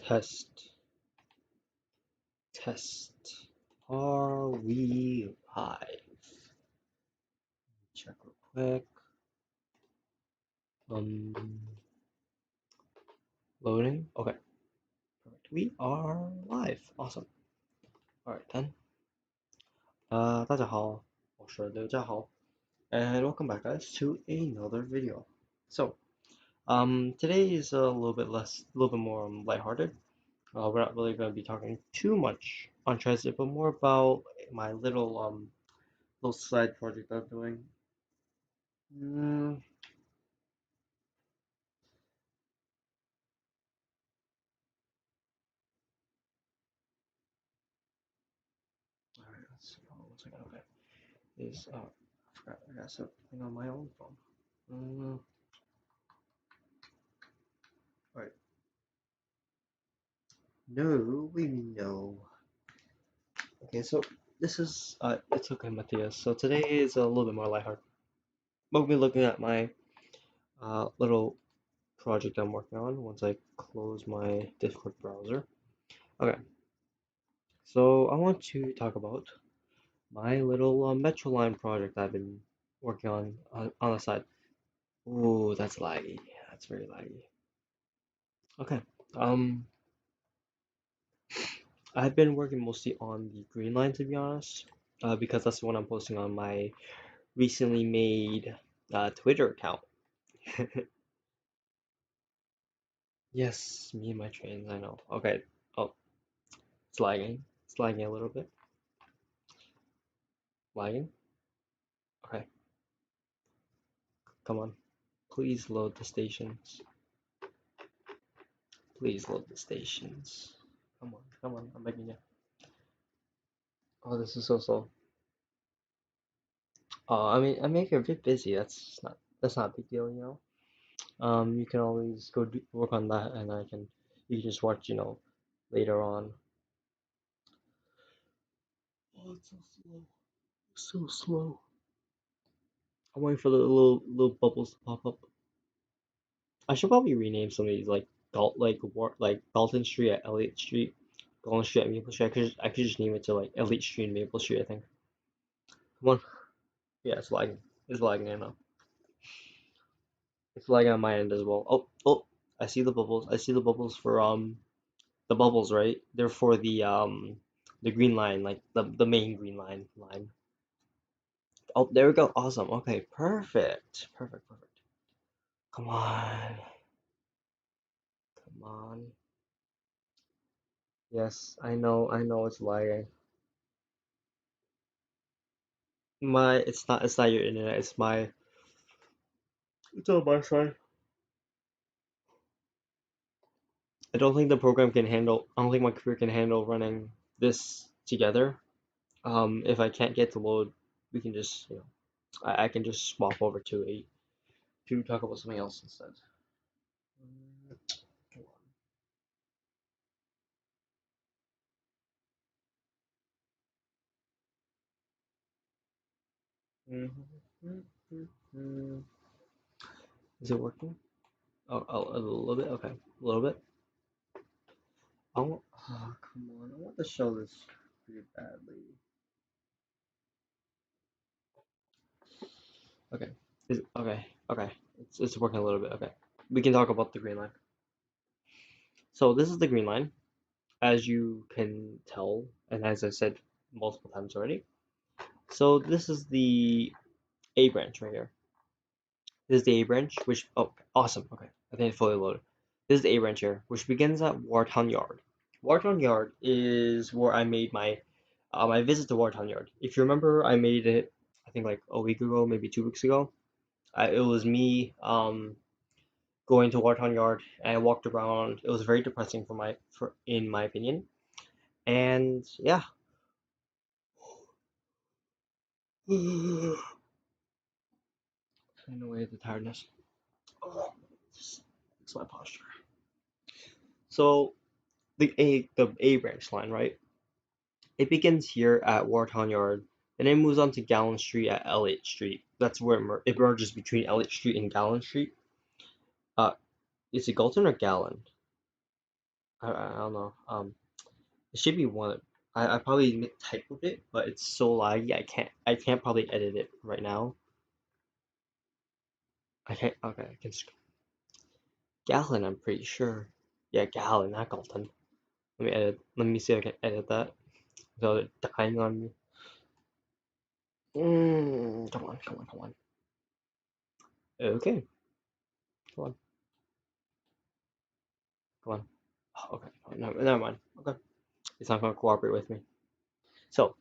Test. Are we live? Check real quick. Loading. Okay. Perfect. We are live. Awesome. Alright then. 大家好，我是刘家豪, and welcome back, guys, to another video. So, today is a little bit more lighthearted. We're not really going to be talking too much on transit, but more about my little side project I'm doing. Alright, let's see. Hold on 1 second. Okay. I forgot I got something on my own phone. Alright. No, we know. Okay, so this is it's okay, Matthias. So today is a little bit more lighthearted. We'll be looking at my little project I'm working on once I close my Discord browser. Okay, so I want to talk about my little Metro line project I've been working on the side. Oh, that's laggy. That's very laggy. Okay. I've been working mostly on the green line, to be honest, because that's the one I'm posting on my recently made Twitter account. Yes, me and my trains, I know. Okay. Oh, it's lagging. It's lagging a little bit. Lagging. Okay. Come on. Please load the stations. Please load the stations. Come on, I'm begging you. Oh, this is so slow. I mean, if you're a bit busy, that's not a big deal, you know. You can always work on that, and you can just watch, later on. Oh, it's so slow. So slow. I'm waiting for the little bubbles to pop up. I should probably rename some of these like Dalton Street at Elliott Street, Golden Street at Maple Street. I could just name it to like Elliott Street and Maple Street, I think. Come on. Yeah, it's lagging. It's lagging right now. It's lagging on my end as well. Oh, I see the bubbles. I see the bubbles for the bubbles, right? They're for the green line, like the main green line. Oh, there we go. Awesome. Okay, perfect. Perfect. Come on. Come on. Yes, I know it's lagging. It's not your internet, it's on my side. I don't think my computer can handle running this together. If I can't get to load, we can just, I can just swap over to talk about something else instead. Come on. Is it working? Oh, a little bit. Okay, a little bit. Oh, come on! I want to show this pretty badly. Okay. Okay. It's working a little bit. Okay. We can talk about the green line. So this is the green line, as you can tell, and as I said multiple times already. So this is the A branch right here. This is the A branch, which awesome. Okay, I think it's fully loaded. This is the A branch here, which begins at Wartown Yard. Wartown Yard is where I made my visit to Wartown Yard. If you remember, I made it I think like a week ago, maybe 2 weeks ago. It was me going to Wartown Yard, and I walked around. It was very depressing in my opinion. And yeah. Find away the tiredness. Oh, it's my posture. So the A branch line, right? It begins here at Wartown Yard, and it moves on to Gallen Street at Elliott Street. That's where it merges between Elliott Street and Gallen Street. Uh, is it Galton or Gallen? I don't know. It should be one. I probably typed it, but it's so laggy. I can't probably edit it right now. I can't. Okay, I can. Gallon. I'm pretty sure. Yeah, gallon, not Galton. Let me edit. Let me see if I can edit that without it dying on me. Come on, come on, come on. Okay, come on, come on. Oh, okay, no, never mind. Okay, it's not gonna cooperate with me. So,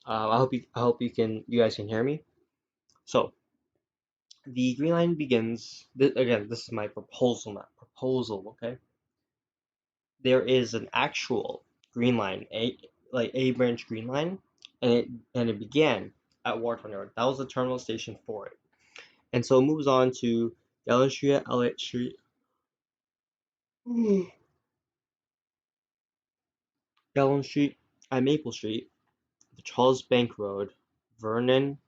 I hope you guys can hear me. So, the green line begins. Again, this is my proposal, not proposal. Okay, there is an actual green line, a branch green line, and it began at Wharton Yard. That was the terminal station for it, and so it moves on to Gallon Street, Elliott Street, Gallon Street, at Maple Street, the Charles Bank Road, Vernon,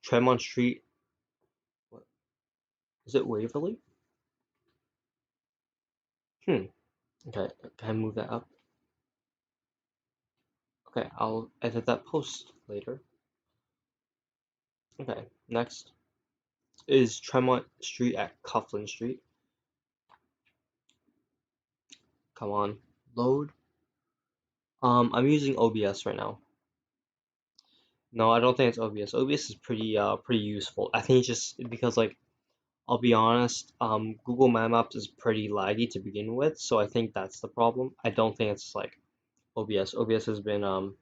Tremont Street. What is it? Waverly? Hmm. Okay, can I move that up? Okay, I'll edit that post later. Okay, next is Tremont Street at Coughlin Street. Come on, load. I'm using OBS right now. No, I don't think it's OBS. OBS is pretty useful. I think it's just because like I'll be honest, Google Maps is pretty laggy to begin with, so I think that's the problem. I don't think it's like OBS. OBS has been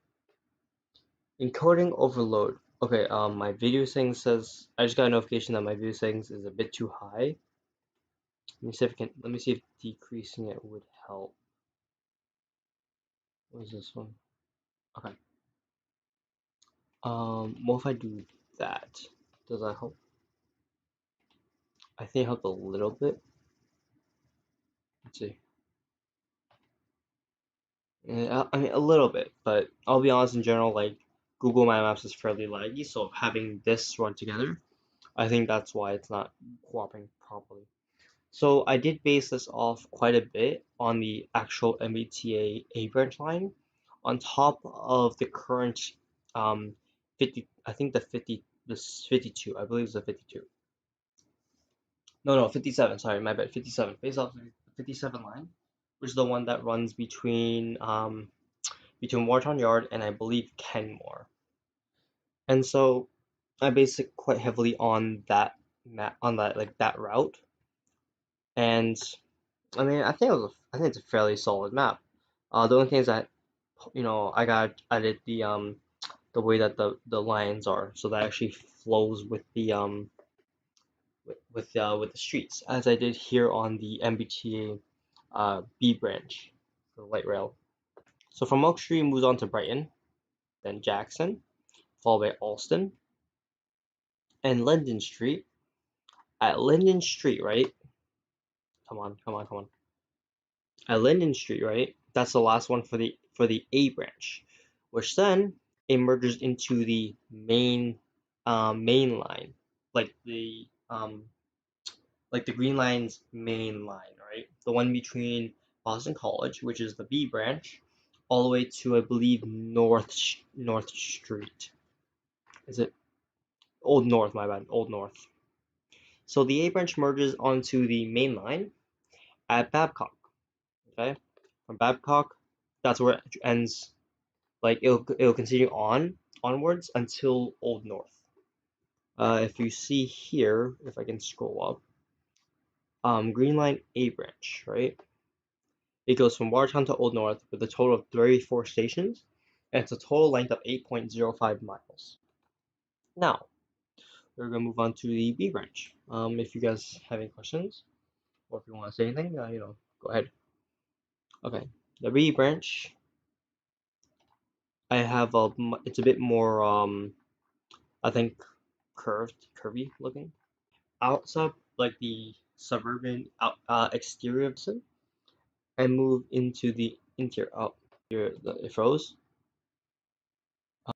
encoding overload. Okay, my video settings says I just got a notification that my video settings is a bit too high. Let me see if decreasing it would help. What is this one? Okay. What if I do that? Does that help? I think it helped a little bit. Let's see. Yeah, I mean a little bit, but I'll be honest. In general, like Google My Maps is fairly laggy, so having this run together, I think that's why it's not cooperating properly. So I did base this off quite a bit on the actual MBTA A branch line, on top of the current 50. I think the 50, this 52. I believe it's the 52. No, 57. Sorry, my bad. 57. Based off the 57 line, which is the one that runs between Wharton Yard and I believe Kenmore. And so I based it quite heavily on that on that like that route. And I mean, I think it's a fairly solid map. The only thing is that I got added the way that the lines are, so that actually flows with the with the streets, as I did here on the MBTA B branch, the light rail. So from Oak Street moves on to Brighton, then Jackson, followed by Alston and Linden Street. At Linden Street, right? Come on, come on, come on. At Linden Street, right? That's the last one for the A branch, which then emerges into the main line, like the Green Line's main line, right? The one between Boston College, which is the B branch, all the way to I believe North Street. Is it Old North? My bad, Old North. So the A branch merges onto the main line at Babcock. Okay, from Babcock, that's where it ends. Like it'll continue onwards until Old North. If you see here, if I can scroll up, Green Line A branch, right? It goes from Watertown to Old North with a total of 34 stations, and it's a total length of 8.05 miles. Now we're gonna move on to the B branch. If you guys have any questions or if you want to say anything, go ahead. Okay, the B branch. I have it's a bit more I think curvy looking. Outside like the suburban exterior of Boston, and move into the interior. Oh, here it froze. I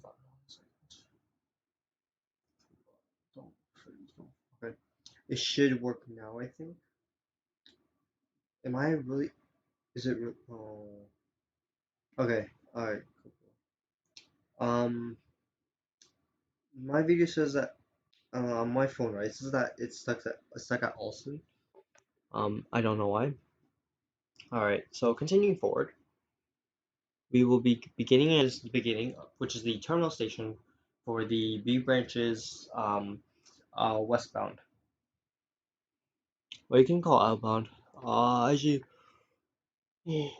hold on one second. Don't freeze. Okay, it should work now. I think. Am I really? Is it? Oh. Okay. All right. My video says that on my phone, right? It says that it's stuck at Alston. I don't know why. All right. So continuing forward, we will be beginning as the beginning, which is the terminal station for the B branches westbound. Well, you can call outbound. Actually, in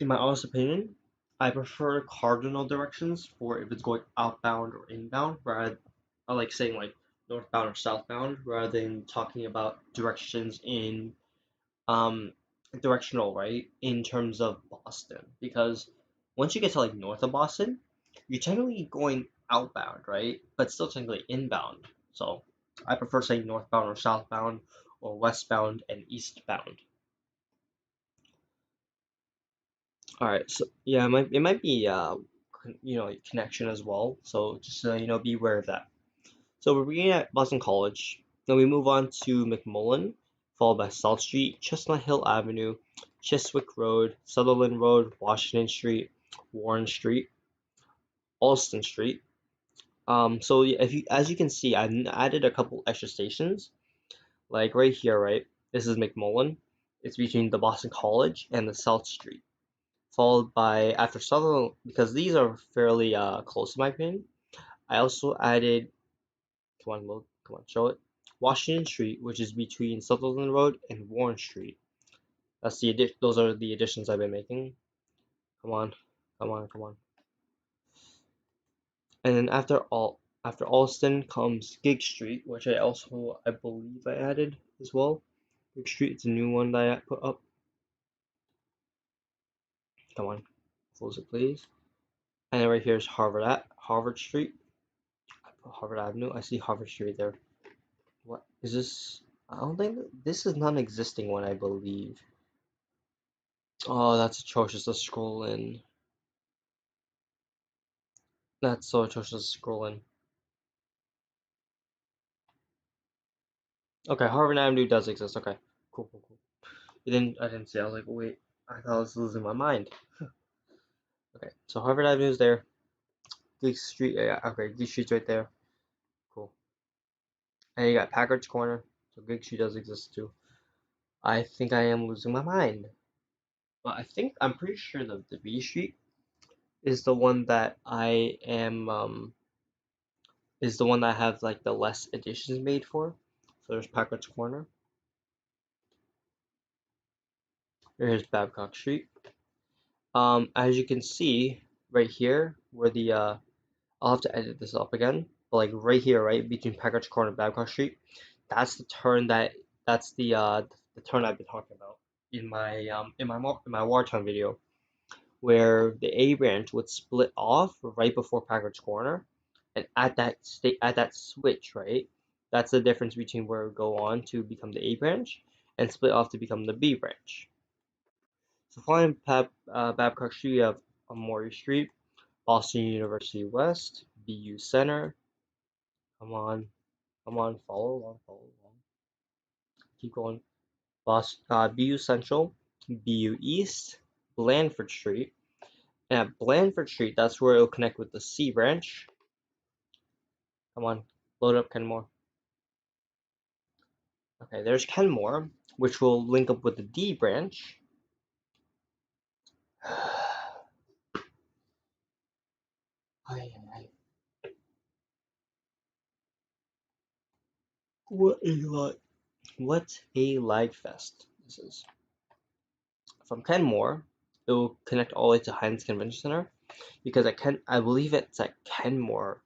my honest opinion, I prefer cardinal directions for if it's going outbound or inbound, rather I like saying like northbound or southbound rather than talking about directions in um directional, right, in terms of Boston. Because once you get to like north of Boston, you're technically going outbound, right? But still technically inbound. So I prefer saying northbound or southbound or westbound and eastbound. All right, so yeah, it might be connection as well. So just be aware of that. So we're beginning at Boston College. Then we move on to McMullen, followed by South Street, Chestnut Hill Avenue, Chiswick Road, Sutherland Road, Washington Street, Warren Street, Alston Street. So yeah, if you as you can see, I added a couple extra stations, like right here, right? This is McMullen. It's between the Boston College and the South Street, followed by after Sutherland, because these are fairly close to my opinion. I also added, come on, load, come on, show it. Washington Street, which is between Sutherland Road and Warren Street. Those are the additions I've been making. Come on, come on, come on. And then after Alston comes Gig Street, which I believe I added as well. Gig Street, it's a new one that I put up. Come on, close it please. And then right here is Harvard Street. I put Harvard Avenue. I see Harvard Street there. What is this? I don't think this is non-existing one, I believe. Oh, that's atrocious to scroll in. That's so atrocious to scroll in. Okay, Harvard Avenue does exist. Okay, cool, cool, cool. I didn't see. I was like, wait, I thought I was losing my mind. Okay, so Harvard Avenue is there. Geek Street, yeah, okay, Geek Street's right there. Cool. And you got Packard's Corner, so Geek Street does exist too. I think I am losing my mind. But I'm pretty sure the B Street is the one that I have like the less additions made for. So there's Packard's Corner. Here's Babcock Street. As you can see right here, where I'll have to edit this up again, but like right here, right between Packard's Corner and Babcock Street, that's the turn the turn I've been talking about in my Wartown video, where the A branch would split off right before Packard's Corner, and at that switch, right, that's the difference between where we go on to become the A branch and split off to become the B branch. So following Babcock Street, you have Amory Street, Boston University West, BU Center. Come on, come on, follow along, follow along. Keep going. BU Central, BU East, Blandford Street. And at Blandford Street, that's where it'll connect with the C branch. Come on, load up Kenmore. Okay, there's Kenmore, which will link up with the D branch. What a lag! What a lag fest this is. From Kenmore, it will connect all the way to Heinz Convention Center, because I believe it's at Kenmore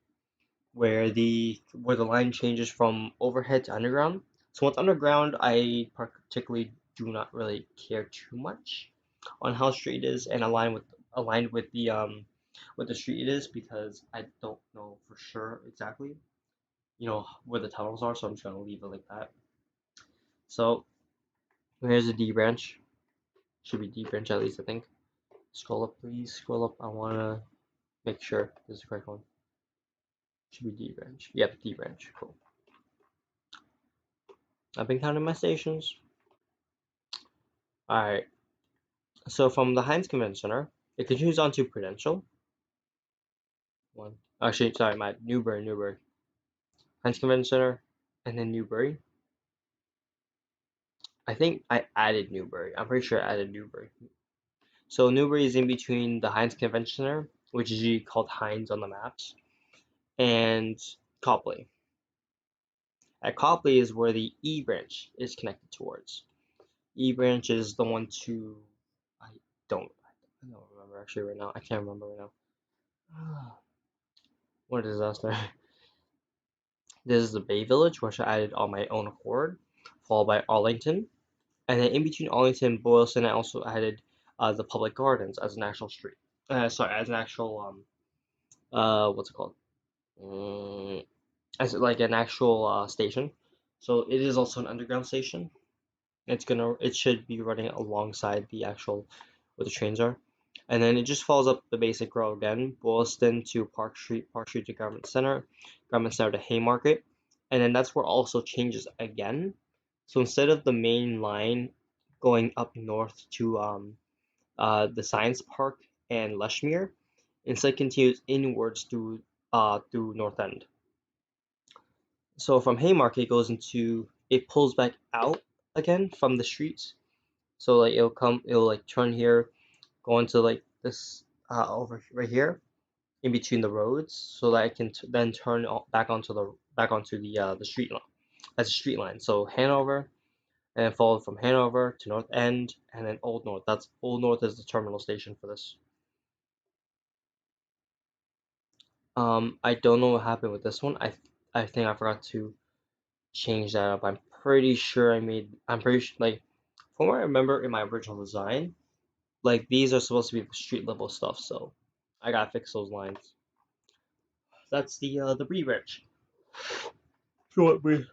where the line changes from overhead to underground. So with underground, I particularly do not really care too much on how straight it is and aligned with the street it is, because I don't know for sure exactly where the tunnels are, so I'm just gonna leave it like that. So here's the D branch. Should be D branch at least, I think. Scroll up, please. Scroll up. I wanna make sure this is the correct one. Should be D branch. Yep, D branch. Cool. I've been counting my stations. Alright, so from the Heinz Convention Center, it continues on to Prudential. One. Actually, sorry, my Newbury. Heinz Convention Center, and then Newbury. I think I added Newbury. I'm pretty sure I added Newbury. So Newbury is in between the Heinz Convention Center, which is usually called Heinz on the maps, and Copley. At Copley is where the E branch is connected towards. E branch is the one to I don't remember actually right now. I can't remember right now. What a disaster. This is the Bay Village, which I added on my own accord, followed by Arlington. And then in between Arlington and Boylston, I also added the Public Gardens as an actual street. Sorry, as an actual what's it called? As like an actual station. So it is also an underground station. It should be running alongside the actual where the trains are. And then it just follows up the basic road again, Boylston to Park Street to Government Center to Haymarket. And then that's where it also changes again. So instead of the main line going up north to the Science Park and Leshmere, instead continues inwards through North End. So from Haymarket it pulls back out again from the streets. So like it'll like turn here, go into like this over right here in between the roads, so that I can then turn back onto the street line. That's a street line. So Hanover, and then followed from Hanover to North End, and then Old North. That's Old North is the terminal station for this. I don't know what happened with this one. I think I forgot to change that up. I'm pretty sure like from what I remember in my original design, like these are supposed to be street level stuff, so I gotta fix those lines. That's the Bree branch. If you want Bree,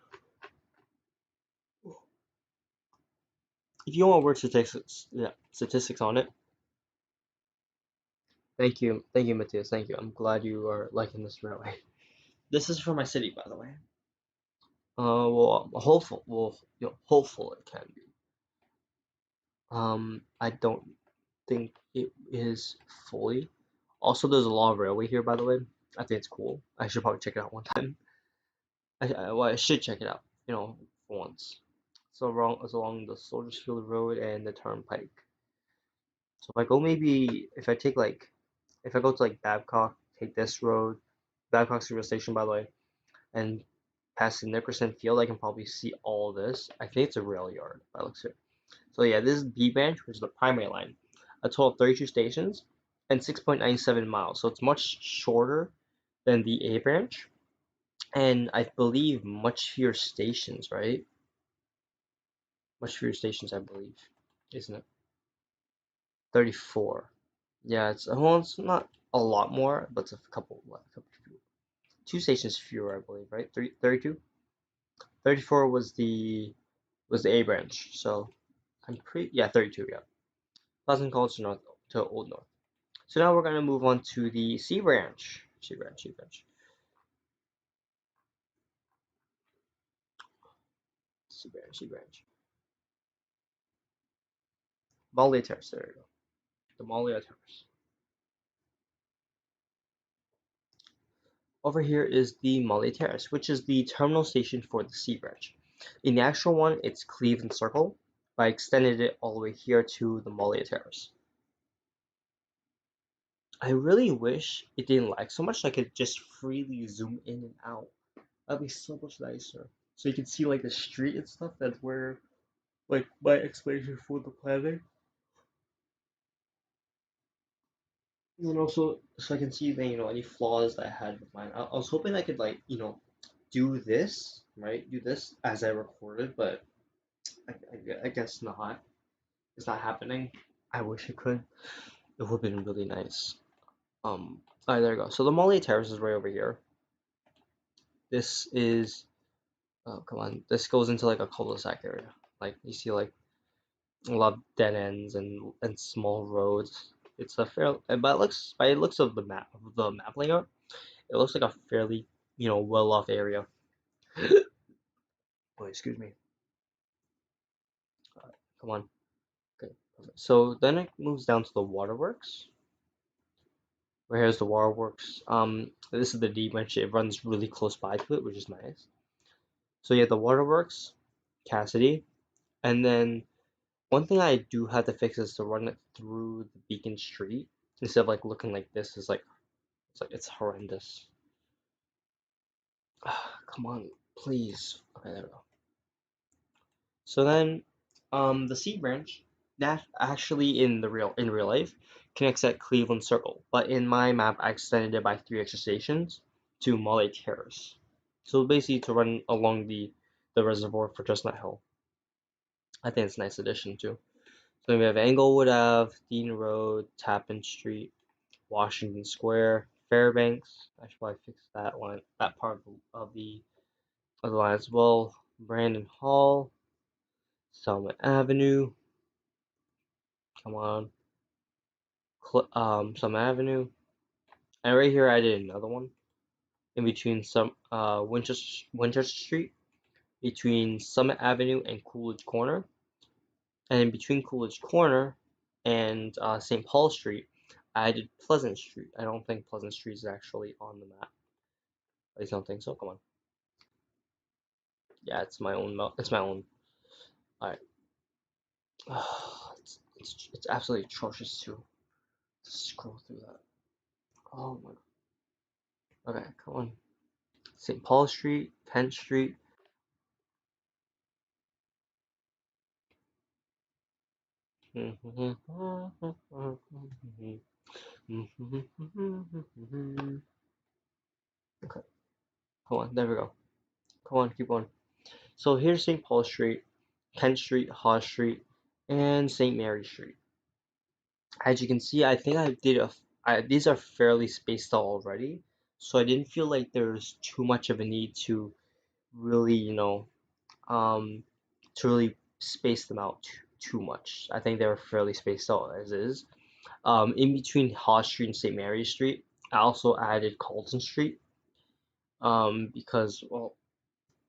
if you want word statistics, yeah, statistics on it. Thank you, Matthias. Thank you. I'm glad you are liking this railway. This is for my city, by the way. Well, hopeful it can be. I don't think it is fully. Also, there's a lot of railway here, by the way. I think it's cool. I should probably check it out one time. Well, I should check it out, for once. So it's along the Soldiers Field Road and the Turnpike. So if I go to like Babcock, take this road, Babcock's rail station, by the way, and past the Nickerson Field, I can probably see all this. I think it's a rail yard by the looks of it. So yeah, this is B branch, which is the primary line. A total of 32 stations and 6.97 miles. So it's much shorter than the A branch. And I believe much fewer stations, right? Much fewer stations, I believe, isn't it? 34. Yeah, it's not a lot more, but it's a couple fewer. Two stations fewer, I believe, right? 32? 34 was the A branch, so I'm pretty yeah, 32, yeah. Pleasant College to Old North. So now we're gonna move on to the C branch. C branch. C branch. Molly Terrace, there we go. The Molly Terrace. Over here is the Molly Terrace, which is the terminal station for the C branch. In the actual one, it's Cleveland Circle, but I extended it all the way here to the Molly Terrace. I really wish it didn't lag so much so I could just freely zoom in and out. That'd be so much nicer. So you can see like the street and stuff. That's where like my explanation for the planning. And also so I can see the any flaws that I had with mine. I was hoping I could like, do this, right? Do this as I recorded, but I guess not. It's not happening. I wish it could. It would have been really nice. Alright, there we go. So the Molly Terrace is right over here. This is oh come on. This goes into like a cul-de-sac area. Like you see like a lot of dead ends and small roads. It's a fair by the looks of the map layout, it looks like a fairly well off area. Oh, excuse me. Come on. Okay, perfect. So then it moves down to the waterworks. Where here's the waterworks. This is the D branch. It runs really close by to it, which is nice. So you have the waterworks, Cassidy, and then one thing I do have to fix is to run it through the Beacon Street instead of like looking like this. Is like it's horrendous. Come on, please. Okay, there we go. So then, the C branch that actually in real life connects at Cleveland Circle, but in my map I extended it by 3 extra stations to Molly Terrace. So basically to run along the reservoir for Chestnut Hill. I think it's a nice addition too. So we have Englewood Ave, Dean Road, Tappan Street, Washington Square, Fairbanks. I should probably fix that one, that part of the line as well. Brandon Hall, Summit Avenue. Come on, Summit Avenue. And right here I did another one in between Winchester Street, between Summit Avenue and Coolidge Corner, and in between Coolidge Corner and St. Paul Street, I did Pleasant Street. I don't think Pleasant Street is actually on the map. At least I don't think so. Come on. Yeah, it's my own. It's my own. All right. It's absolutely atrocious to scroll through that. Oh my. Okay, come on. St. Paul Street, Kent Street. Okay, come on. There we go. Come on, keep going. So here's St. Paul Street, Kent Street, Hawes Street, and St. Mary Street. As you can see, I think these are fairly spaced out already, so I didn't feel like there's too much of a need to really, um, to really space them out too much. I think they're fairly spaced out as is. In between Hawes Street and St. Mary Street, I also added Carlton Street, because, well,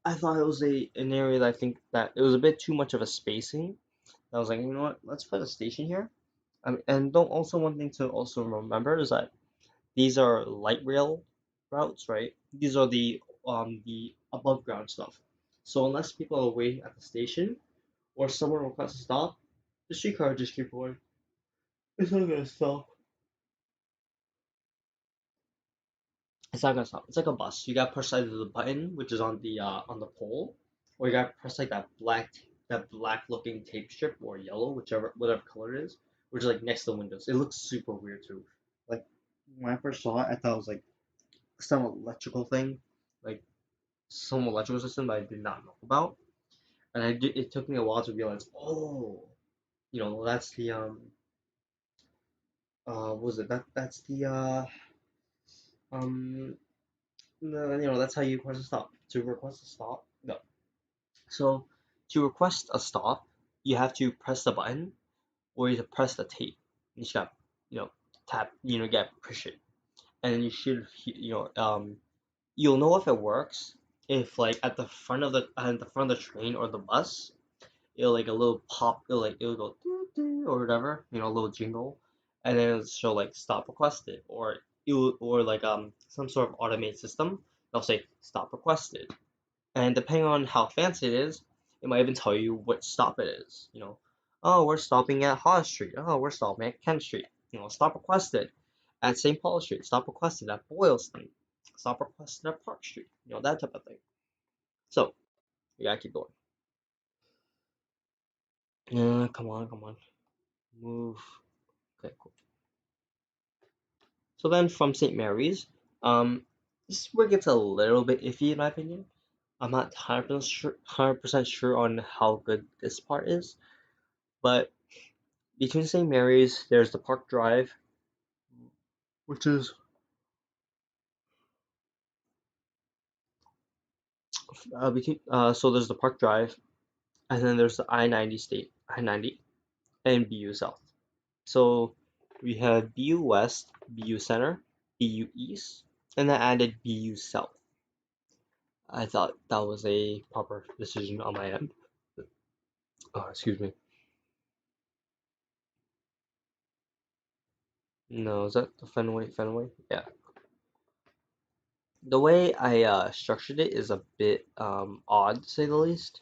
I thought it was an area that I think that it was a bit too much of a spacing. I was like, you know what, let's put a station here. And don't also one thing to also remember is that these are light rail routes, right? These are the above ground stuff. So unless people are waiting at the station or someone requests a stop, the streetcar will just keep going. It's not gonna stop. It's not gonna stop. It's like a bus. You gotta press either the button, which is on the pole, or you gotta press like that black looking tape strip or yellow, whatever color it is, which is like next to the windows. It looks super weird too. Like when I first saw it, I thought it was like some electrical thing, like some electrical system that I did not know about, and it took me a while to realize, oh, that's the what was it that's the um that's how you request a stop. To request a stop, no. So to request a stop, you have to press the button or you have to press the tape. You just got tap, get push it, and then you should you'll know if it works if like at the front of the train or the bus, it'll like a little pop, it'll go doo doo or whatever, a little jingle, and then it'll show like stop requested, or like some sort of automated system. They'll say stop requested, and depending on how fancy it is, it might even tell you what stop it is. Oh, we're stopping at Hawes Street. Oh, we're stopping at Kent Street. Stop requested at St. Paul Street. Stop requested at Boylston. Stop requested at Park Street. That type of thing. So we gotta keep going. Come on, come on, move. Okay, cool. So then from St. Mary's, this is where it gets a little bit iffy in my opinion. I'm not 100% sure on how good this part is, but between St. Mary's, there's the Park Drive, which is so there's the Park Drive, and then there's the I-90 and BU South. So we have BU West, BU Center, BU East, and then added BU South. I thought that was a proper decision on my end. Oh, excuse me. No, is that the Fenway? Fenway? Yeah. The way I structured it is a bit odd to say the least.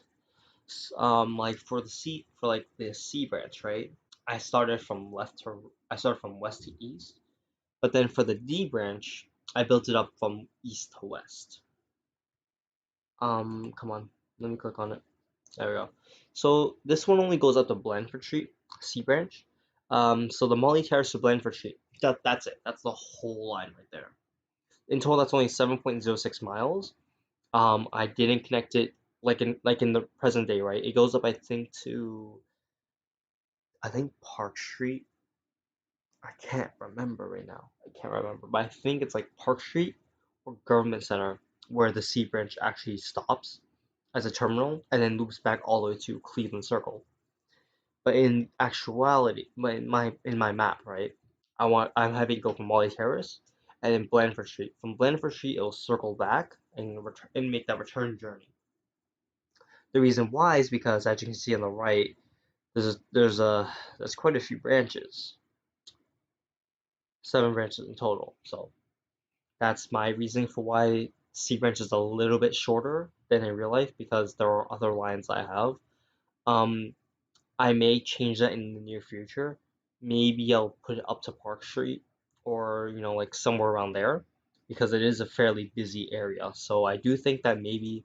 Like for the C for like the C branch, right? I started from west to east, but then for the D branch, I built it up from east to west. Come on, let me click on it. There we go. So this one only goes up to Blandford Street, C branch. So the Molly Terrace to Blandford Street. That's it. That's the whole line right there. In total, that's only 7.06 miles. I didn't connect it like in the present day, right? It goes up, I think, to I think Park Street. I can't remember right now. I can't remember, but I think it's like Park Street or Government Center where the C branch actually stops as a terminal and then loops back all the way to Cleveland Circle. But in actuality, in my map, right? I'm having it go from Molly Terrace and then Blandford Street. From Blandford Street, it'll circle back and return and make that return journey. The reason why is because, as you can see on the right, there's quite a few branches, 7 branches in total. So that's my reasoning for why C branch is a little bit shorter than in real life because there are other lines I have. Um, I may change that in the near future. Maybe I'll put it up to Park Street or like somewhere around there because it is a fairly busy area. So I do think that maybe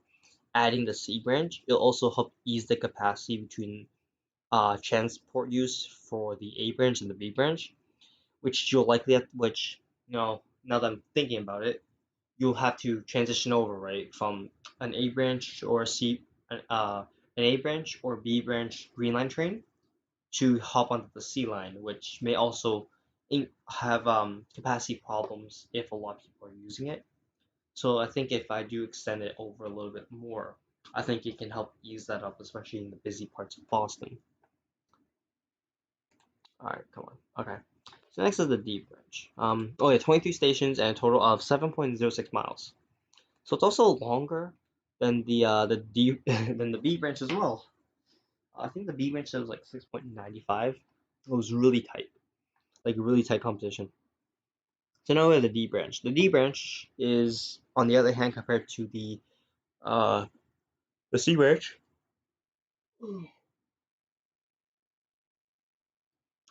adding the C branch, it'll also help ease the capacity between transport use for the A branch and the B branch, which you'll likely have, which now that I'm thinking about it, you'll have to transition over, right, from an A branch or a C, uh, an A branch or B branch Green Line train to hop onto the C line, which may also have capacity problems if a lot of people are using it. So I think if I do extend it over a little bit more, I think it can help ease that up, especially in the busy parts of Boston. All right, come on. Okay. So next is the D branch. Oh yeah, 23 stations and a total of 7.06 miles. So it's also longer than the D than the B branch as well. I think the B branch was like 6.95. It was really tight, like really tight competition. So now we have the D branch. The D branch is, on the other hand, compared to uh the C branch,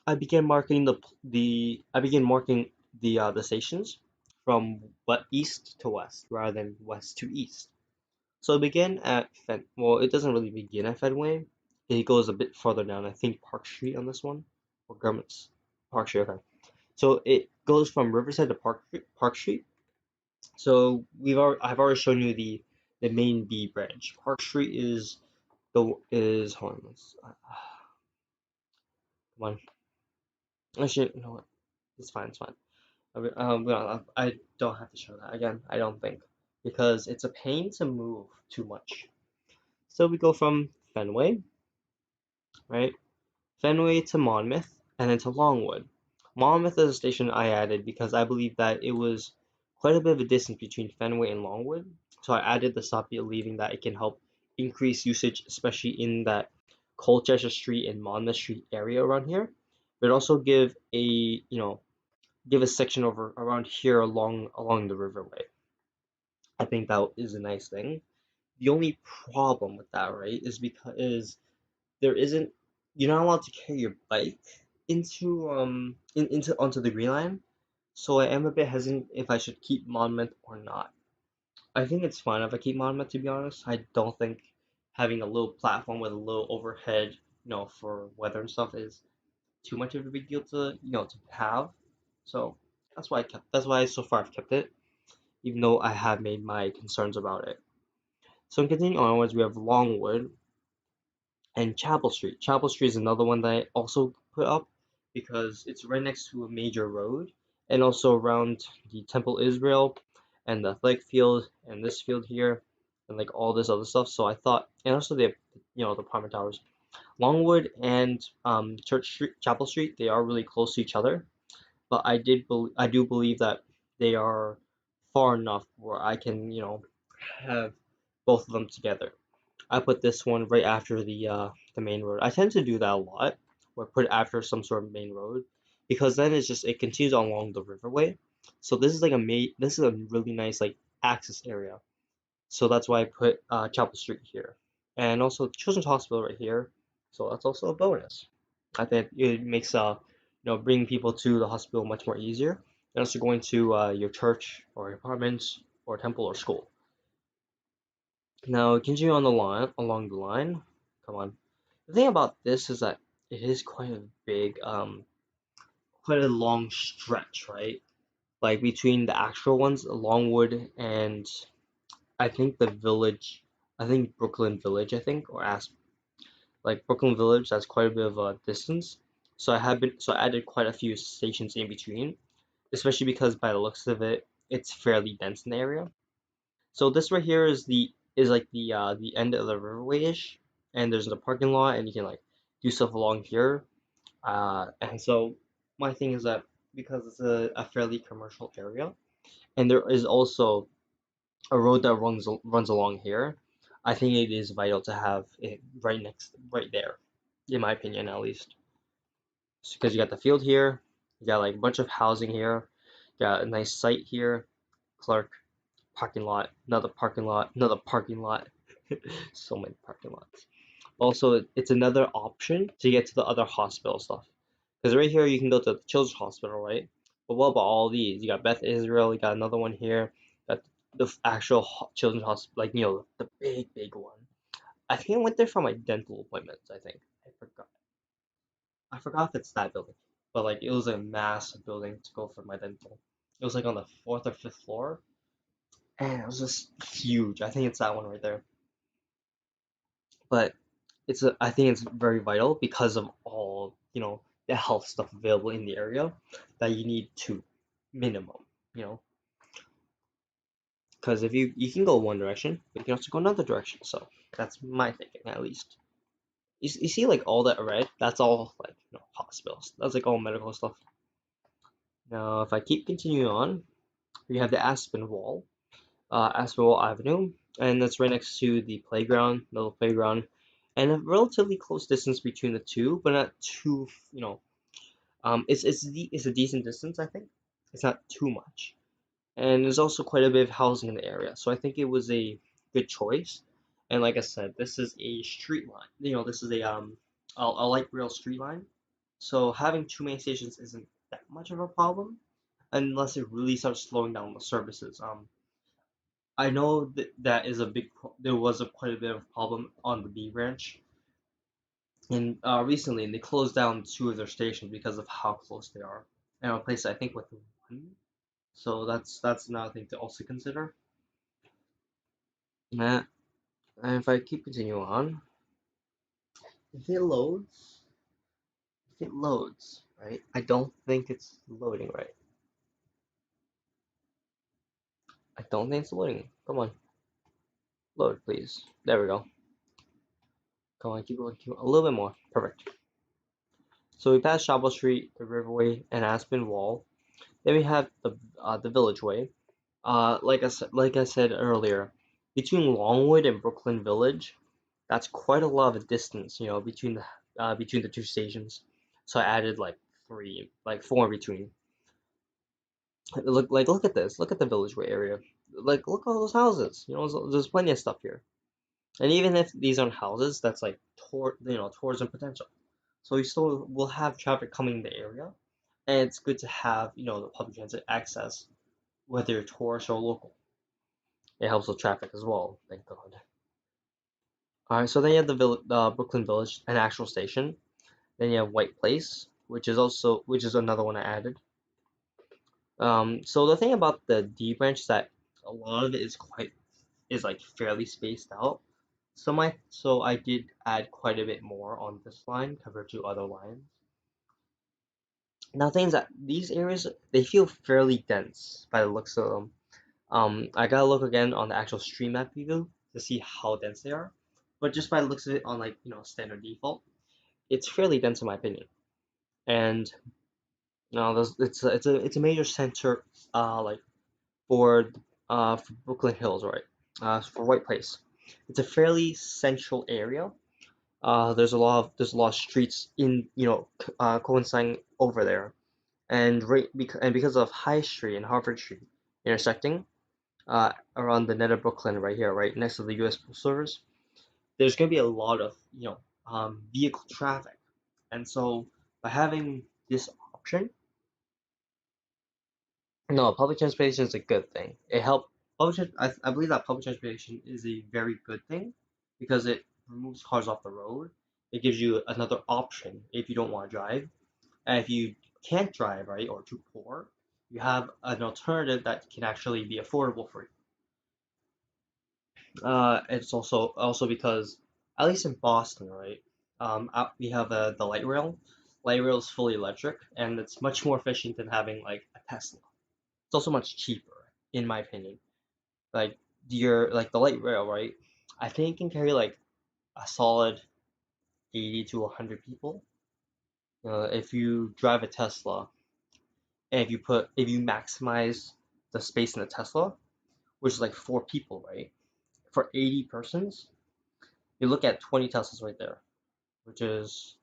I began marking the stations from east to west rather than west to east. So it began at well, it doesn't really begin at Fenway. It goes a bit further down. I think Park Street on this one, or Government's Park Street. Okay, so it goes from Riverside to Park Street. So I've already shown you the main B branch. Park Street is hold on, come on. Actually, you know what? It's fine. It's fine. Well, I don't have to show that again. I don't think because it's a pain to move too much. So we go from Fenway, right? Fenway to Monmouth, and then to Longwood. Monmouth is a station I added because I believe that it was quite a bit of a distance between Fenway and Longwood. So I added the stop believing that it can help increase usage, especially in that Colchester Street and Monmouth Street area around here. But also give a section over around here along the riverway. I think that is a nice thing. The only problem with that, right, is because there isn't you're not allowed to carry your bike into onto the Green Line. So I am a bit hesitant if I should keep Monmouth or not. I think it's fine if I keep Monmouth, to be honest. I don't think having a little platform with a little overhead, for weather and stuff is too much of a big deal to have. So that's why so far I've kept it, even though I have made my concerns about it. So continuing onwards, we have Longwood, and Chapel Street. Chapel Street is another one that I also put up because it's right next to a major road and also around the Temple Israel and the athletic field and this field here and like all this other stuff. So I thought, and also the apartment towers. Longwood and Church Street, Chapel Street, they are really close to each other, but I do believe that they are far enough where I can have both of them together. I put this one right after the main road. I tend to do that a lot, or put it after some sort of main road, because then it continues along the riverway. So this is like this is a really nice like access area. So that's why I put Chapel Street here, and also Children's Hospital right here. So that's also a bonus. I think it makes bringing people to the hospital much more easier, and also going to your church or your apartment or temple or school. Now continue on the line along the line. Come on. The thing about this is that it is quite a big, quite a long stretch, right? Like between the actual ones, Longwood and I think the village, I think Brooklyn Village, I think, or Asp, like Brooklyn Village, that's quite a bit of a distance. So I added quite a few stations in between, especially because by the looks of it, it's fairly dense in the area. So this right here is like the end of the riverway-ish, and there's a parking lot, and you can like do stuff along here. And so my thing is that because it's a fairly commercial area, and there is also a road that runs along here, I think it is vital to have it right there, in my opinion at least. Because you got the field here, you got like a bunch of housing here, you got a nice site here, Clark parking lot, another parking lot, so many parking lots. Also, it's another option to get to the other hospital stuff. Because right here you can go to the children's hospital, right? But what about all these? You got Beth Israel, you got another one here, got the actual children's hospital, like the big one. I think I went there for my dental appointments. I think I forgot if it's that building, but like it was a massive building to go for my dental. It was like on the fourth or fifth floor, and it was just huge. I think it's that one right there. But I think it's very vital because of all the health stuff available in the area that you need to minimum, you know, because if you can go one direction, but you can also go another direction. So that's my thinking at least. You see like all that red, that's all like hospitals. That's like all medical stuff. Now if I keep continuing on, we have the Aspinwall Avenue, and that's right next to the playground, little playground, and a relatively close distance between the two, but not too, it's a decent distance, I think. It's not too much, and there's also quite a bit of housing in the area, so I think it was a good choice. And like I said, this is a street line. This is a light rail street line, so having too many stations isn't that much of a problem unless it really starts slowing down the services. I know that is a there was quite a bit of problem on the B branch, and recently they closed down two of their stations because of how close they are, and replaced I think with one. So that's another thing to also consider. Nah, and if I keep continuing on, if it loads, right? I don't think it's loading right. I don't think it's loading. Come on, load please. There we go. Come on, keep going, a little bit more. Perfect. So we passed Chapel Street, the Riverway, and Aspen Wall. Then we have the Village Way. Like I said earlier, between Longwood and Brooklyn Village, that's quite a lot of distance, between the two stations. So I added like four in between. Look at this. Look at the Village Way area. Like look at all those houses. There's plenty of stuff here. And even if these aren't houses, that's like tourism potential. So we still will have traffic coming in the area, and it's good to have the public transit access, whether you're tourist or local. It helps with traffic as well, thank God. All right, so then you have Brooklyn Village, an actual station. Then you have White Place, which is another one I added. So the thing about the D branch is that a lot of it is like fairly spaced out. So I did add quite a bit more on this line compared to other lines. Now, things that these areas they feel fairly dense by the looks of them. I gotta look again on the actual stream map view to see how dense they are, but just by the looks of it on like standard default, it's fairly dense in my opinion. And it's a major center, like for for Brooklyn Hills, right? For White Place, it's a fairly central area. There's a lot of streets in coinciding over there. and because of High Street and Harvard Street intersecting around the net of Brooklyn right here, right next to the U.S. Postal Service, there's going to be a lot of vehicle traffic, and so by having this option, no, public transportation is a good thing. It help I believe that public transportation is a very good thing because it removes cars off the road. It gives you another option if you don't want to drive, and if you can't drive, right, or too poor, you have an alternative that can actually be affordable for you. It's also because, at least in Boston, right? We have the light rail. Light rail is fully electric, and it's much more efficient than having like a Tesla. It's also much cheaper, in my opinion. Like the light rail, right? I think it can carry like a solid 80 to 100 people. If you drive a Tesla, and if you maximize the space in the Tesla, which is like 4 people, right? For 80 persons, you look at 20 Teslas right there, which is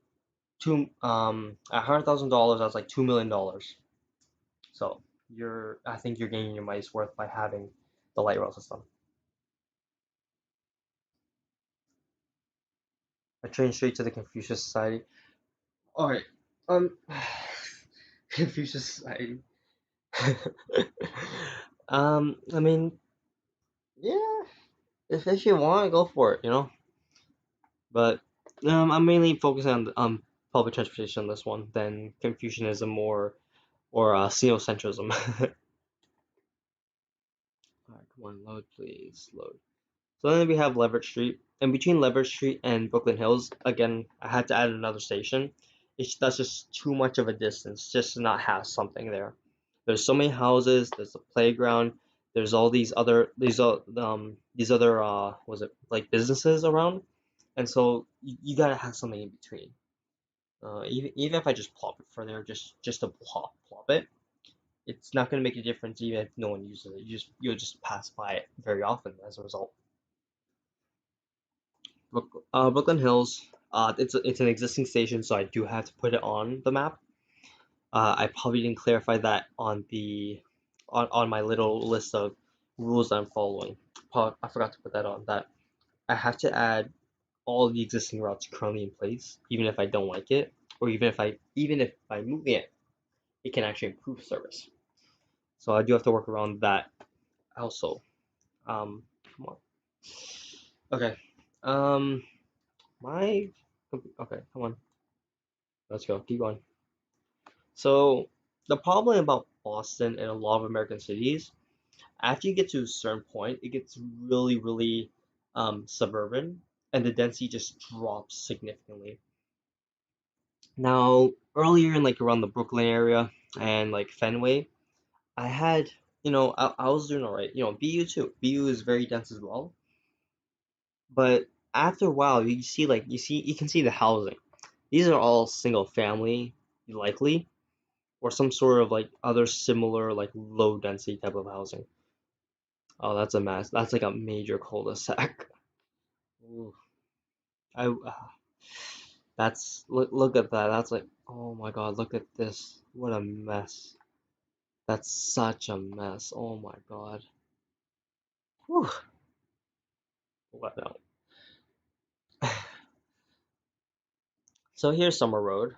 $100,000. That's like $2 million. So I think you're getting your money's worth by having the light rail system. A train straight to the Confucius Society. All right, Confucius Society. I mean, yeah, if you want, go for it, But I'm mainly focusing on public transportation on this one than Confucianism or Sinocentrism. Alright, come on, load please, load. So then we have Leverett Street. And between Leverett Street and Brooklyn Hills, again, I had to add another station. That's just too much of a distance just to not have something there. There's so many houses, there's a playground, there's all these other was it like businesses around, and so you gotta have something in between. Even if I just plop it for there, just to plop it, it's not gonna make a difference even if no one uses it. You'll just pass by it very often as a result. Brooklyn Hills, it's an existing station, so I do have to put it on the map. I probably didn't clarify that on my little list of rules that I'm following. I forgot to put that on. That I have to add all the existing routes currently in place, even if I don't like it, or even if by moving it, it can actually improve service. So I do have to work around that also. Come on. Okay. Um, my okay. Come on. Let's go. Keep going. So the problem about Boston and a lot of American cities, after you get to a certain point, it gets really, really suburban, and the density just drops significantly. Now, earlier in like around the Brooklyn area and like Fenway, I had, I was doing all right. BU too. BU is very dense as well. But after a while, you can see the housing. These are all single family, likely, or some sort of like other similar like low density type of housing. Oh, that's a mess. That's like a major cul-de-sac. Ooh, I look at that. That's like, oh my God, look at this. What a mess. That's such a mess. Oh my God. Whew. What no. So here's Summer Road.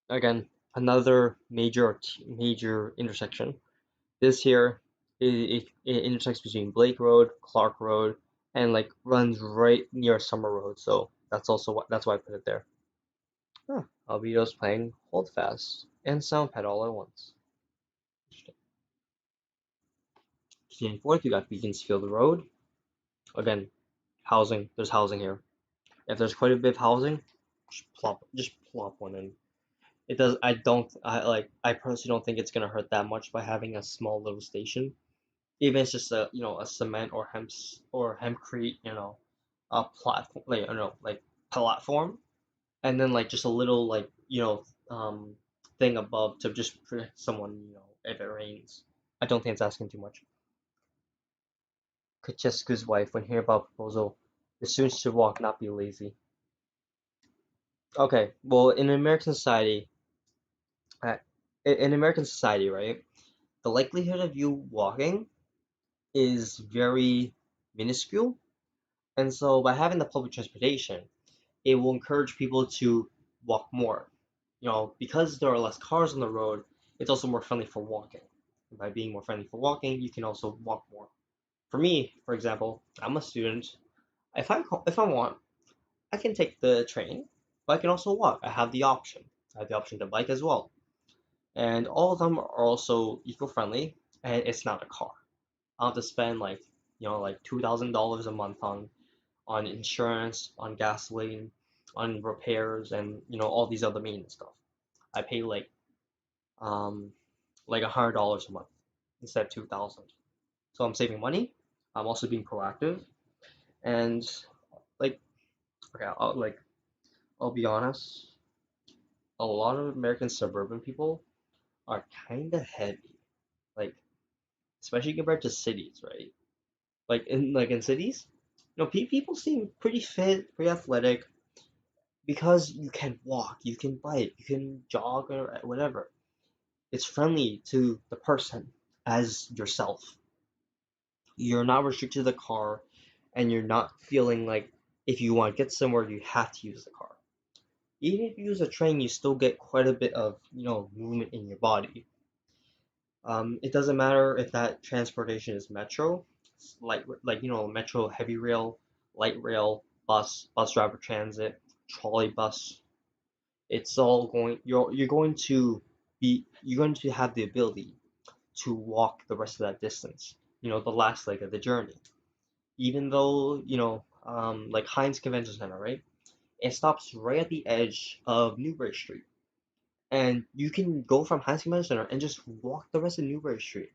Again, another major intersection. This here, it intersects between Blake Road, Clark Road, and like runs right near Summer Road. So that's why I put it there. Huh. Albedo's playing Hold Fast and Soundpad all at once. Continuing forth, you got Beaconsfield Road. Again, housing. There's housing here. If there's quite a bit of housing, just plop one in. It does. I personally don't think it's gonna hurt that much by having a small little station. Even if it's just a cement or hempcrete, a platform, like platform, and then like just a little like thing above to just protect someone, if it rains. I don't think it's asking too much. Kaczewski's wife, when hearing about proposal, the students should walk, not be lazy. Okay, well, in American society, in American society, right, the likelihood of you walking is very minuscule. And so by having the public transportation, it will encourage people to walk more. Because there are less cars on the road, it's also more friendly for walking. And by being more friendly for walking, you can also walk more. For me, for example, I'm a student. If I want, I can take the train, but I can also walk. I have the option. I have the option to bike as well. And all of them are also eco-friendly, and it's not a car. I'll have to spend like $2,000 a month on insurance, on gasoline, on repairs, and all these other maintenance stuff. I pay um like $100 a month instead of 2,000. So I'm saving money. I'm also being proactive, and like okay, I'll be honest. A lot of American suburban people are kind of heavy, like especially compared to cities, right? Like in cities, people seem pretty fit, pretty athletic because you can walk, you can bike, you can jog or whatever. It's friendly to the person as yourself. You're not restricted to the car, and you're not feeling like if you want to get somewhere, you have to use the car. Even if you use a train, you still get quite a bit of movement in your body. It doesn't matter if that transportation is metro, metro heavy rail, light rail, bus rapid transit, trolley bus. It's all going. You're going to have the ability to walk the rest of that distance. The last leg of the journey. Even though like Heinz Convention Center, right? It stops right at the edge of Newbury Street, and you can go from Heinz Convention Center and just walk the rest of Newbury Street.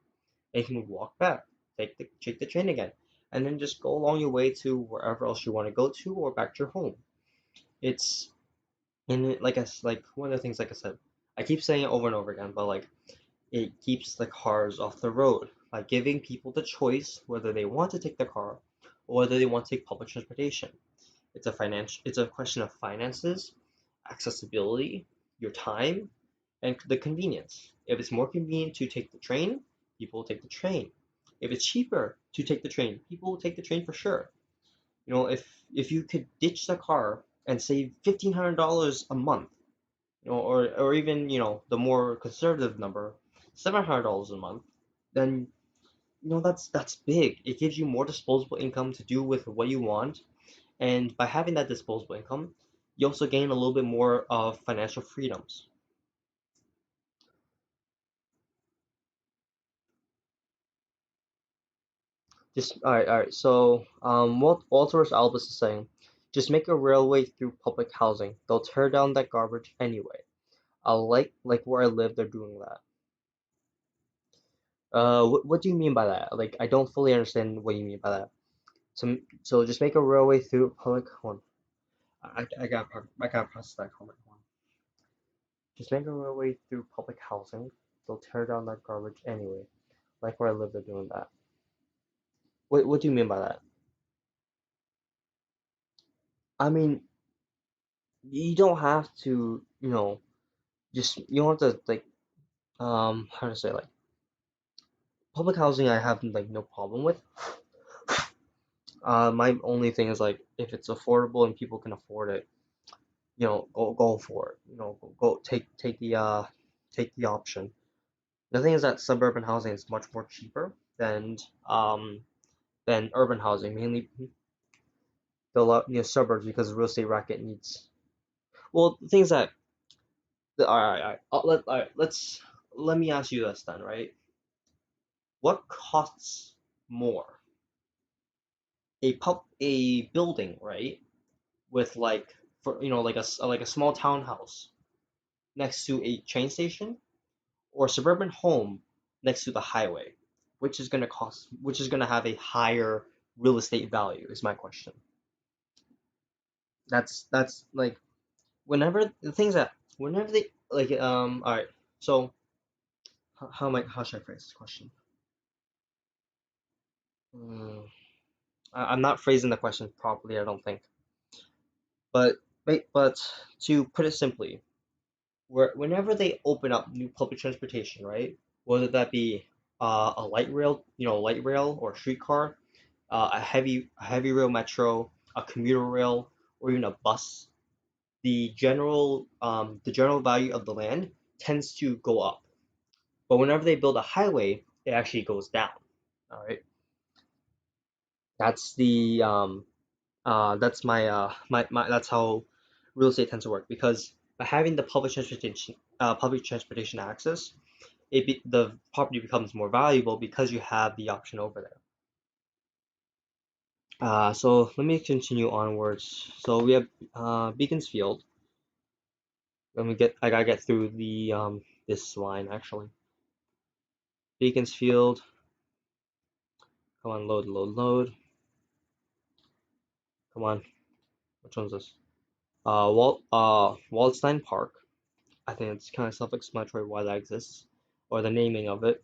And you can walk back, take the train again, and then just go along your way to wherever else you want to go to or back to your home. It's like one of the things, like I said, I keep saying it over and over again, but like it keeps the cars off the road by giving people the choice whether they want to take the car or whether they want to take public transportation. It's a question of finances, accessibility, your time, and the convenience. If it's more convenient to take the train, people will take the train. If it's cheaper to take the train, people will take the train for sure. If you could ditch the car and save $1,500 a month, or even the more conservative number, $700 a month, then that's big. It gives you more disposable income to do with what you want, and by having that disposable income, you also gain a little bit more of financial freedoms. Just all right. So, what Walter's Albus is saying, just make a railway through public housing. They'll tear down that garbage anyway. I like where I live, they're doing that. What do you mean by that? Like, I don't fully understand what you mean by that. So just make a railway through public. Hold on. I got process that comment. Hold on. Just make a railway through public housing. They'll tear down that garbage anyway. Like where I live, they're doing that. What do you mean by that? I mean, you don't have to, just you don't have to like how to say, like, public housing I have like no problem with. My only thing is like if it's affordable and people can afford it, go for it. Go take the option. The thing is that suburban housing is much more cheaper um than urban housing, mainly suburbs, because the real estate racket needs. Well, the thing is that all right, let me ask you this then, right? What costs more, a building, right, with like for like a small townhouse next to a train station, or a suburban home next to the highway? Which is gonna have a higher real estate value is my question. That's like whenever the things that whenever they like all right. So how should I phrase this question? Hmm, I'm not phrasing the question properly, I don't think. But to put it simply, where whenever they open up new public transportation, right? Whether that be a light rail, light rail or streetcar, a heavy rail metro, a commuter rail, or even a bus, the general value of the land tends to go up. But whenever they build a highway, it actually goes down. All right, that's the that's my that's how real estate tends to work, because by having the public transportation access, the property becomes more valuable because you have the option over there. So let me continue onwards. So we have Beaconsfield. I gotta get through the this line actually. Beaconsfield. Come on, load, load, load. Come on. Which one's this? Waldstein Park. I think it's kind of self-explanatory why that exists, or the naming of it.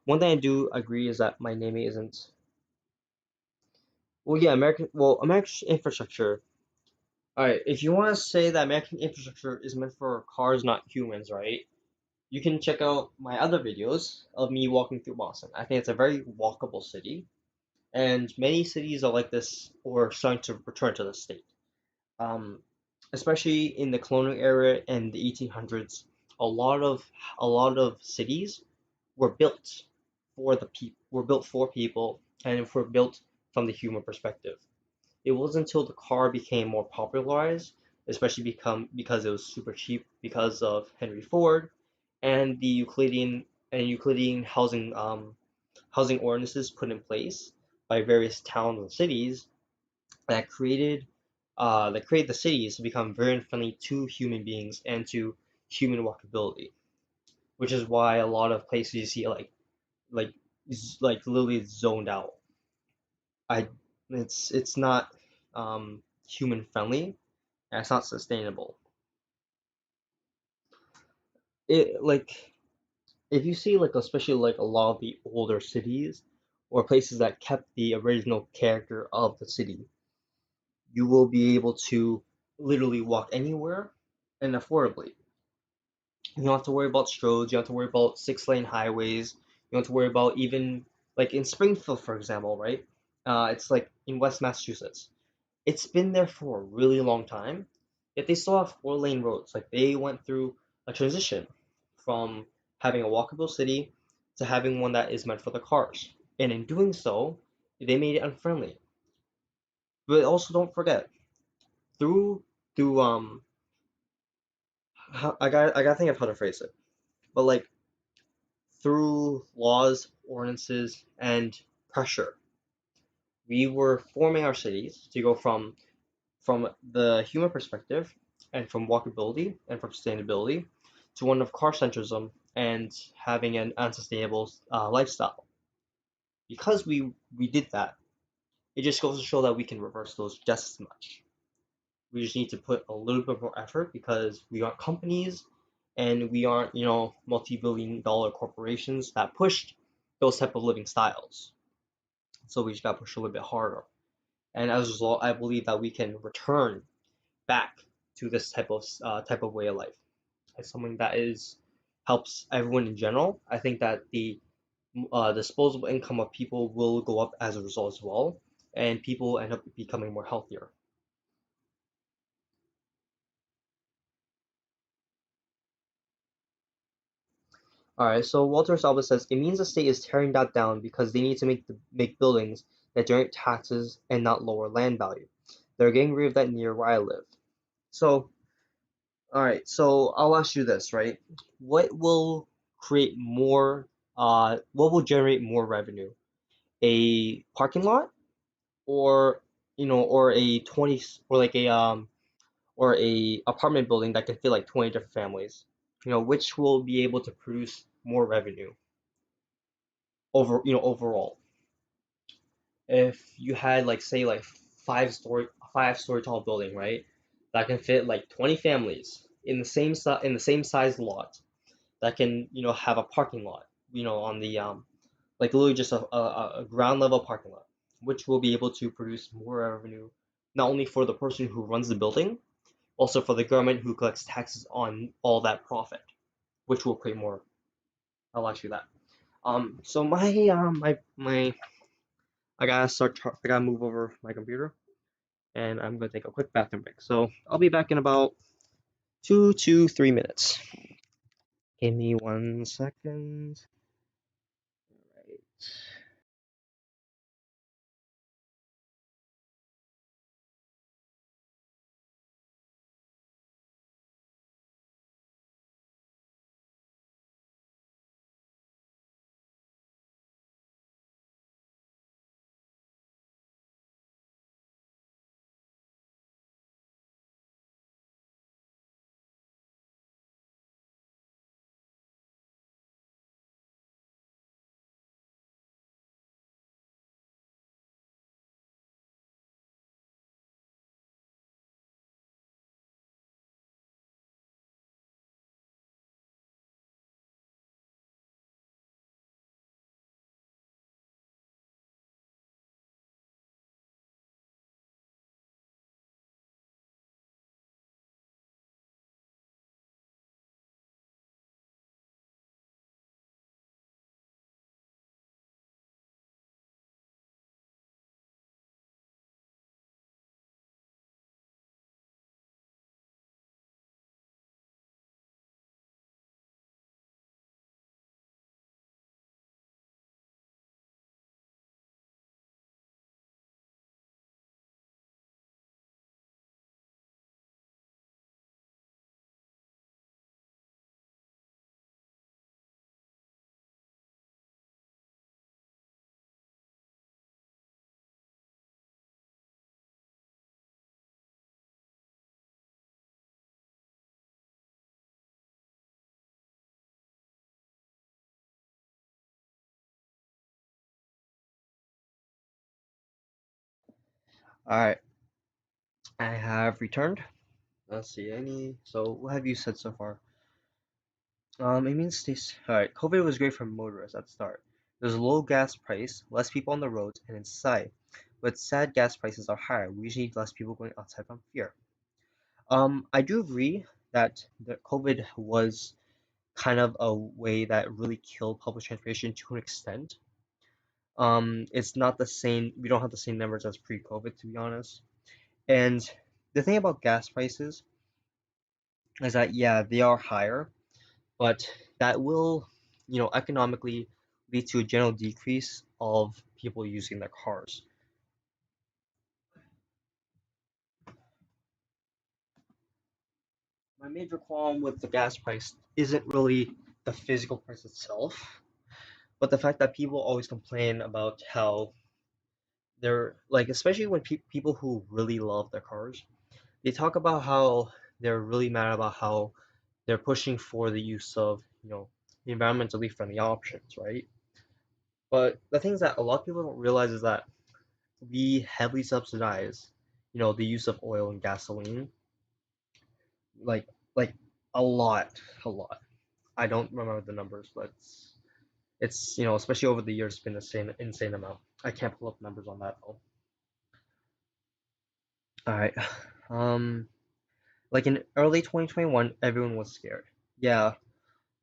One thing I do agree is that my naming isn't. Well, yeah, American infrastructure. All right, if you want to say that American infrastructure is meant for cars, not humans, right? You can check out my other videos of me walking through Boston. I think it's a very walkable city, and many cities are like this or starting to return to the state. Um, Especially in the colonial era and the 1800s, a lot of a lot of cities were built for people, and were built from the human perspective. It wasn't until the car became more popularized, especially because it was super cheap because of Henry Ford and the Euclidean housing ordinances put in place by various towns and cities that create the cities to become very friendly to human beings and to human walkability, which is why a lot of places you see like literally zoned out. I it's not human friendly, and it's not sustainable. It like if you see like especially like a lot of the older cities or places that kept the original character of the city, you will be able to literally walk anywhere and affordably. You don't have to worry about stroads. You don't have to worry about 6-lane highways. You don't have to worry about even like in Springfield, for example, right? It's like in West Massachusetts. It's been there for a really long time, yet they still have 4-lane roads. Like they went through a transition from having a walkable city to having one that is meant for the cars. And in doing so, they made it unfriendly. But also don't forget, through through I gotta think of how to phrase it. But like through laws, ordinances, and pressure, we were forming our cities to go from the human perspective and from walkability and from sustainability to one of car centrism and having an unsustainable lifestyle. Because we did that, it just goes to show that we can reverse those just as much. We just need to put a little bit more effort because we aren't companies and we aren't, multi-billion dollar corporations that pushed those type of living styles. So we just got to push a little bit harder. And as a result, I believe that we can return back to this type of way of life. It's something that is helps everyone in general. I think that the disposable income of people will go up as a result as well, and people end up becoming more healthier. All right, so Walter Salva says it means the state is tearing that down because they need to make buildings that generate taxes and not lower land value. They're getting rid of that near where I live. So, all right, so I'll ask you this, right? What will create more? What will generate more revenue? A parking lot, or or a 20, or a apartment building that can fit like 20 different families? Which will be able to produce more revenue overall? If you had like say like five story tall building, right, that can fit like 20 families in the same size lot, that can have a parking lot, on the like literally just a ground level parking lot, which will be able to produce more revenue, not only for the person who runs the building, Also for the government who collects taxes on all that profit, which will create more. I'll ask you that. So my I gotta move over my computer, and I'm gonna take a quick bathroom break. So I'll be back in about 2 to 3 minutes. Give me 1 second. Right. All right. I have returned. Let's see any. So what have you said so far? It means this. All right. COVID was great for motorists at the start. There's a low gas price, less people on the roads and inside. But sad gas prices are higher. We usually need less people going outside from fear. I do agree that the COVID was kind of a way that really killed public transportation to an extent. It's not the same. We don't have the same numbers as pre-COVID, to be honest. And the thing about gas prices is that yeah, they are higher, but that will, economically lead to a general decrease of people using their cars. My major qualm with the gas price isn't really the physical price itself, but the fact that people always complain about how they're like, especially when people who really love their cars, they talk about how they're really mad about how they're pushing for the use of, the environmentally friendly options, right? But the things that a lot of people don't realize is that we heavily subsidize, the use of oil and gasoline, like like a lot. I don't remember the numbers, but it's especially over the years, it's been an insane amount. I can't pull up numbers on that though. All right, um, like in early 2021, everyone was scared. Yeah,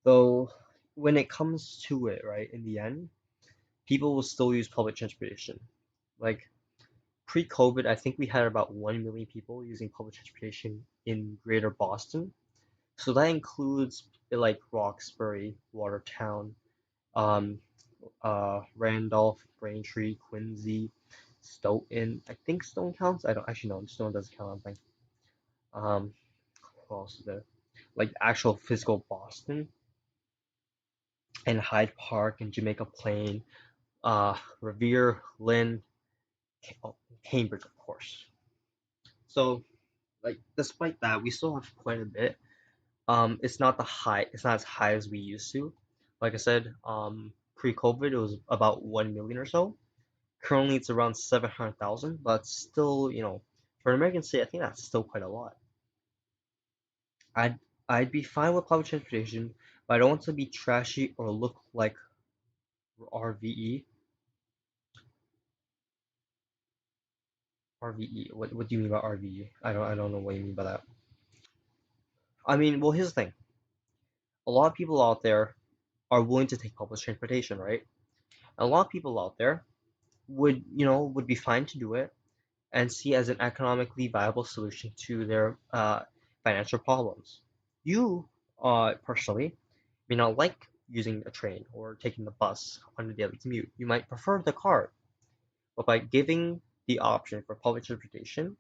though when it comes to it, right, in the end, people will still use public transportation. Like pre-COVID, I think we had about 1 million people using public transportation in greater Boston. So that includes like Roxbury, Watertown, um, Randolph, Braintree, Quincy, Stoughton. I think Stone counts. I don't actually know. Stone doesn't count. I think. Um, what else is there? Like actual physical Boston and Hyde Park and Jamaica Plain, Revere, Lynn, oh, Cambridge, of course. So like despite that, we still have quite a bit. It's not as high as we used to. Like I said, pre-COVID it was about 1 million or so. Currently it's around 700,000, but still, for an American city, I think that's still quite a lot. I'd I'd be fine with public transportation, but I don't want to be trashy or look like RVE. RVE. What do you mean by RVE? I don't know what you mean by that. I mean, well, here's the thing. A lot of people out there are willing to take public transportation, right? A lot of people out there would be fine to do it and see as an economically viable solution to their financial problems. You, personally, may not like using a train or taking the bus on a daily commute. You might prefer the car, but by giving the option for public transportation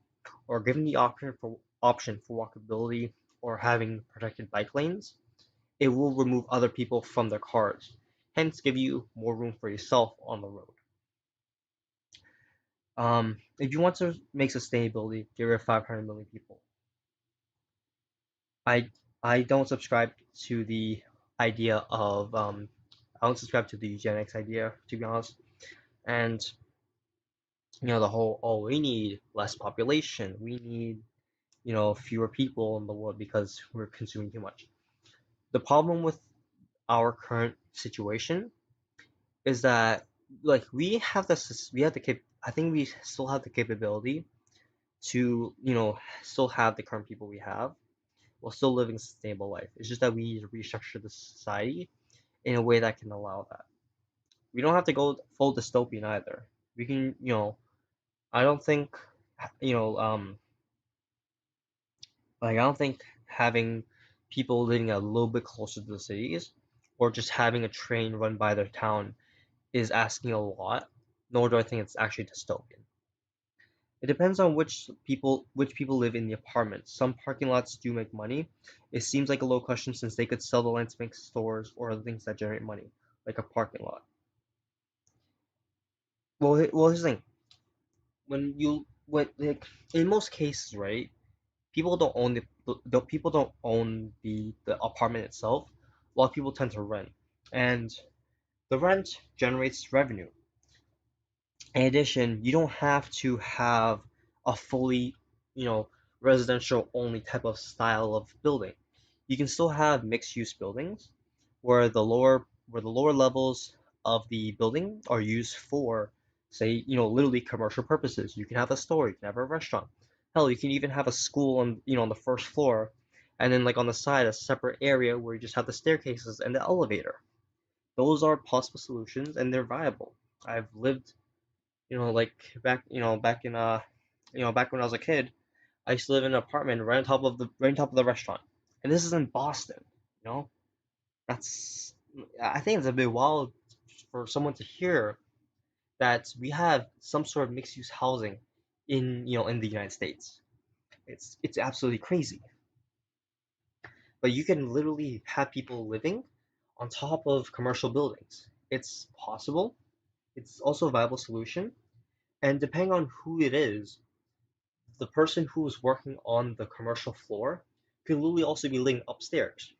or giving the option for walkability or having protected bike lanes, it will remove other people from their cars, hence give you more room for yourself on the road. If you want to make sustainability, get rid of 500 million people. I I don't subscribe to the idea of I don't subscribe to the eugenics idea, to be honest. And the whole, oh, we need less population, we need fewer people in the world because we're consuming too much. The problem with our current situation is that, like, I think we still have the capability to still have the current people we have while still living a sustainable life. It's just that we need to restructure the society in a way that can allow that. We don't have to go full dystopian either. We can, I don't think, you know, like, I don't think having people living a little bit closer to the cities or just having a train run by their town is asking a lot, nor do I think it's actually dystopian. It depends on which people live in the apartments. Some parking lots do make money. It seems like a low question since they could sell the land to make stores or other things that generate money, like a parking lot. Well, here's the thing. Like, in most cases, right? People don't own the apartment itself. A lot of people tend to rent, and the rent generates revenue. In addition, you don't have to have a fully, you know, residential only type of style of building. You can still have mixed use buildings where the lower levels of the building are used for, say, literally commercial purposes. You can have a store, you can have a restaurant. Hell, you can even have a school on the first floor, and then, like, on the side, a separate area where you just have the staircases and the elevator. Those are possible solutions and they're viable. I've lived, like, back when I was a kid. I used to live in an apartment right on top of the restaurant, and this is in Boston. You know, that's I think it's a bit wild for someone to hear that we have some sort of mixed use housing in the United States. It's absolutely crazy, but you can literally have people living on top of commercial buildings. It's possible. It's also a viable solution, and depending on who it is, the person who's working on the commercial floor could literally also be living upstairs,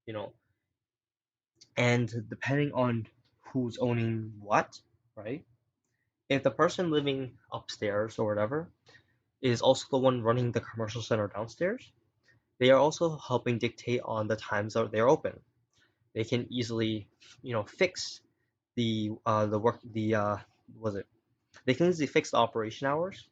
you know. And depending on who's owning what, right? If the person living upstairs or whatever is also the one running the commercial center downstairs, they are also helping dictate on the times that they're open. They can easily, fix the work the was it they can easily fix the operation hours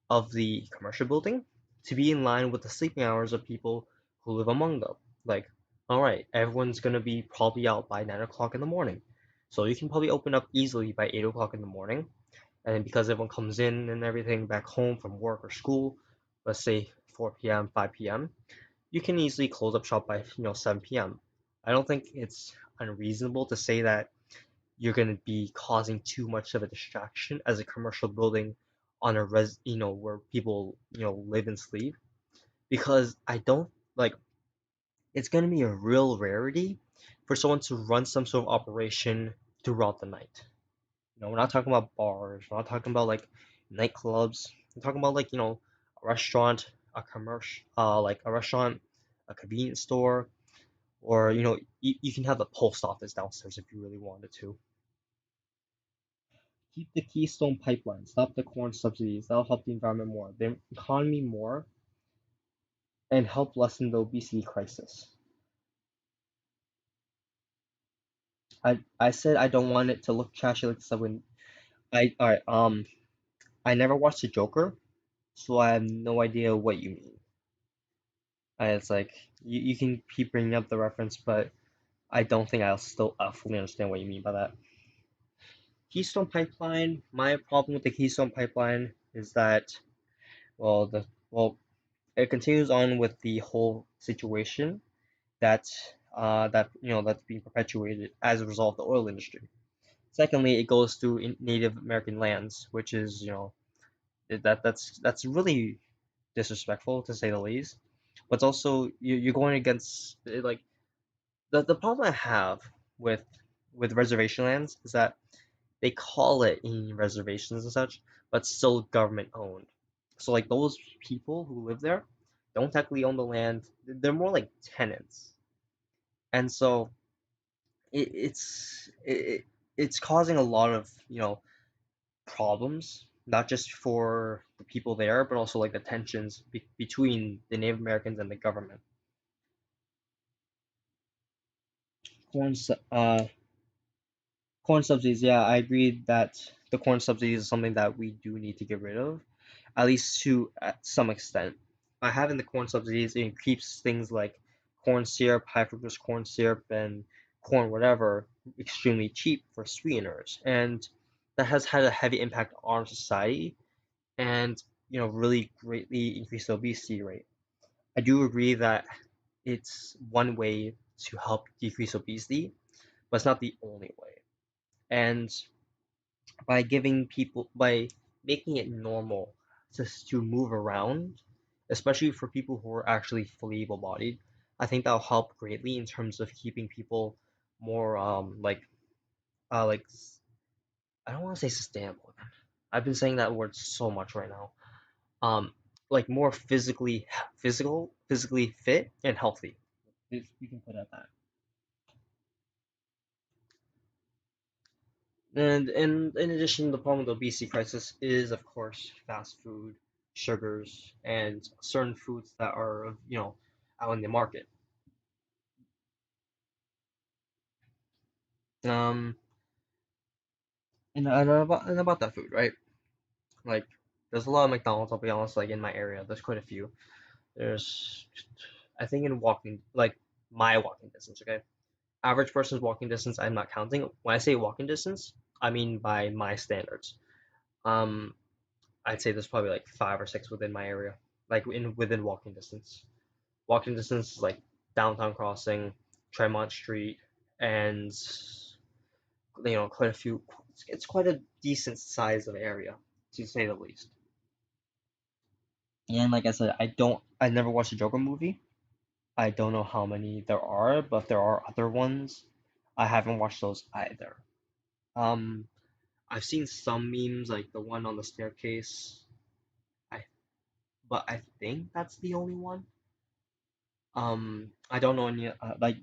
of the commercial building to be in line with the sleeping hours of people who live among them. Like, all right, everyone's gonna be probably out by 9 o'clock in the morning, so you can probably open up easily by 8 o'clock in the morning. And then because everyone comes in and everything back home from work or school, let's say 4 p.m., 5 p.m., you can easily close up shop by 7 p.m. I don't think it's unreasonable to say that you're going to be causing too much of a distraction as a commercial building on a where people live and sleep, because I don't like it's going to be a real rarity for someone to run some sort of operation throughout the night. We're not talking about bars, we're not talking about, like, nightclubs. We're talking about, like, a restaurant, a commercial, like a restaurant, a convenience store, or you can have the post office downstairs if you really wanted to. Keep the Keystone Pipeline, stop the corn subsidies. That'll help the environment more, the economy more, and help lessen the obesity crisis. I said I don't want it to look trashy like Subway. Alright, I never watched the Joker, so I have no idea what you mean. It's like you can keep bringing up the reference, but I don't think I'll fully understand what you mean by that. Keystone Pipeline. My problem with the Keystone Pipeline is that well the well it continues on with the whole situation that that's being perpetuated as a result of the oil industry. Secondly, it goes through Native American lands, which is that's really disrespectful to say the least. But it's also you're going against like the problem I have with reservation lands is that they call it Indian reservations and such, but still government owned. So like those people who live there don't technically own the land. They're more like tenants, and so it's causing a lot of problems, not just for the people there, but also like the tensions between the Native Americans and the government. Corn, corn subsidies, yeah, I agree that the corn subsidies is something that we do need to get rid of, at least to some extent. By having the corn subsidies, it keeps things like corn syrup, high fructose corn syrup, and corn whatever extremely cheap for sweeteners, and that has had a heavy impact on society, and really greatly increased the obesity rate. I do agree that it's one way to help decrease obesity, but it's not the only way. And by making it normal just to move around, especially for people who are actually fully able-bodied, I think that'll help greatly in terms of keeping people more like I don't want to say sustainable. I've been saying that word so much right now. Um, like more physically fit and healthy. If you can put it at that. And in addition, the problem with the obesity crisis is, of course, fast food, sugars, and certain foods that are, out in the market. Um, and about that food, right? Like, there's a lot of McDonald's. I'll be honest. Like in my area, there's quite a few. There's, I think in walking, like my walking distance. Okay, average person's walking distance. I'm not counting. When I say walking distance, I mean by my standards. Um, I'd say there's probably like five or six within my area, like within walking distance. Walking distance is like downtown crossing, Tremont Street, and quite a few. It's quite a decent size of area, to say the least. And like I said, I never watched a Joker movie. I don't know how many there are, but if there are other ones, I haven't watched those either. Um, I've seen some memes, like the one on the staircase. I but I think that's the only one. I don't know any like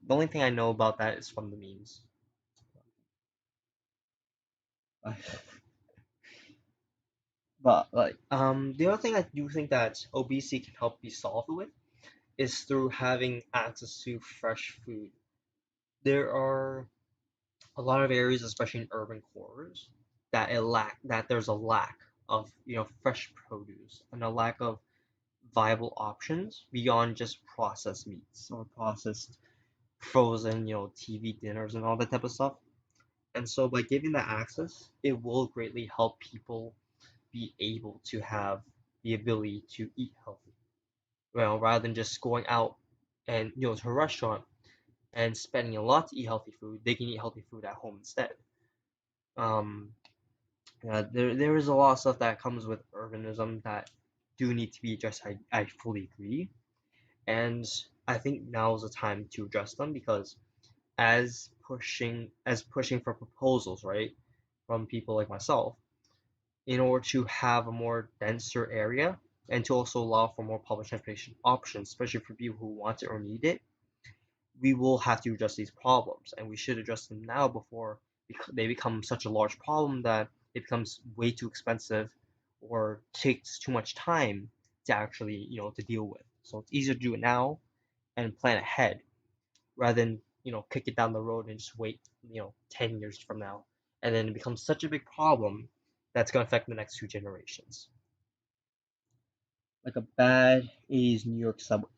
the only thing I know about that is from the memes. But like the other thing I do think that obesity can help be solved with is through having access to fresh food. There are a lot of areas, especially in urban cores, that there's a lack of fresh produce and a lack of viable options beyond just processed meats or processed frozen TV dinners and all that type of stuff. And so by giving that access, it will greatly help people be able to have the ability to eat healthy. Well, rather than just going out and to a restaurant and spending a lot to eat healthy food, they can eat healthy food at home instead. Um, there is a lot of stuff that comes with urbanism that do need to be addressed. I fully agree, and I think now is the time to address them because as pushing for proposals, right, from people like myself, in order to have a more denser area and to also allow for more public transportation options, especially for people who want it or need it, we will have to address these problems, and we should address them now before they become such a large problem that it becomes way too expensive or takes too much time to actually to deal with. So it's easier to do it now and plan ahead rather than kick it down the road and just wait 10 years from now, and then it becomes such a big problem that's going to affect the next two generations. Like a bad 80s New York subway.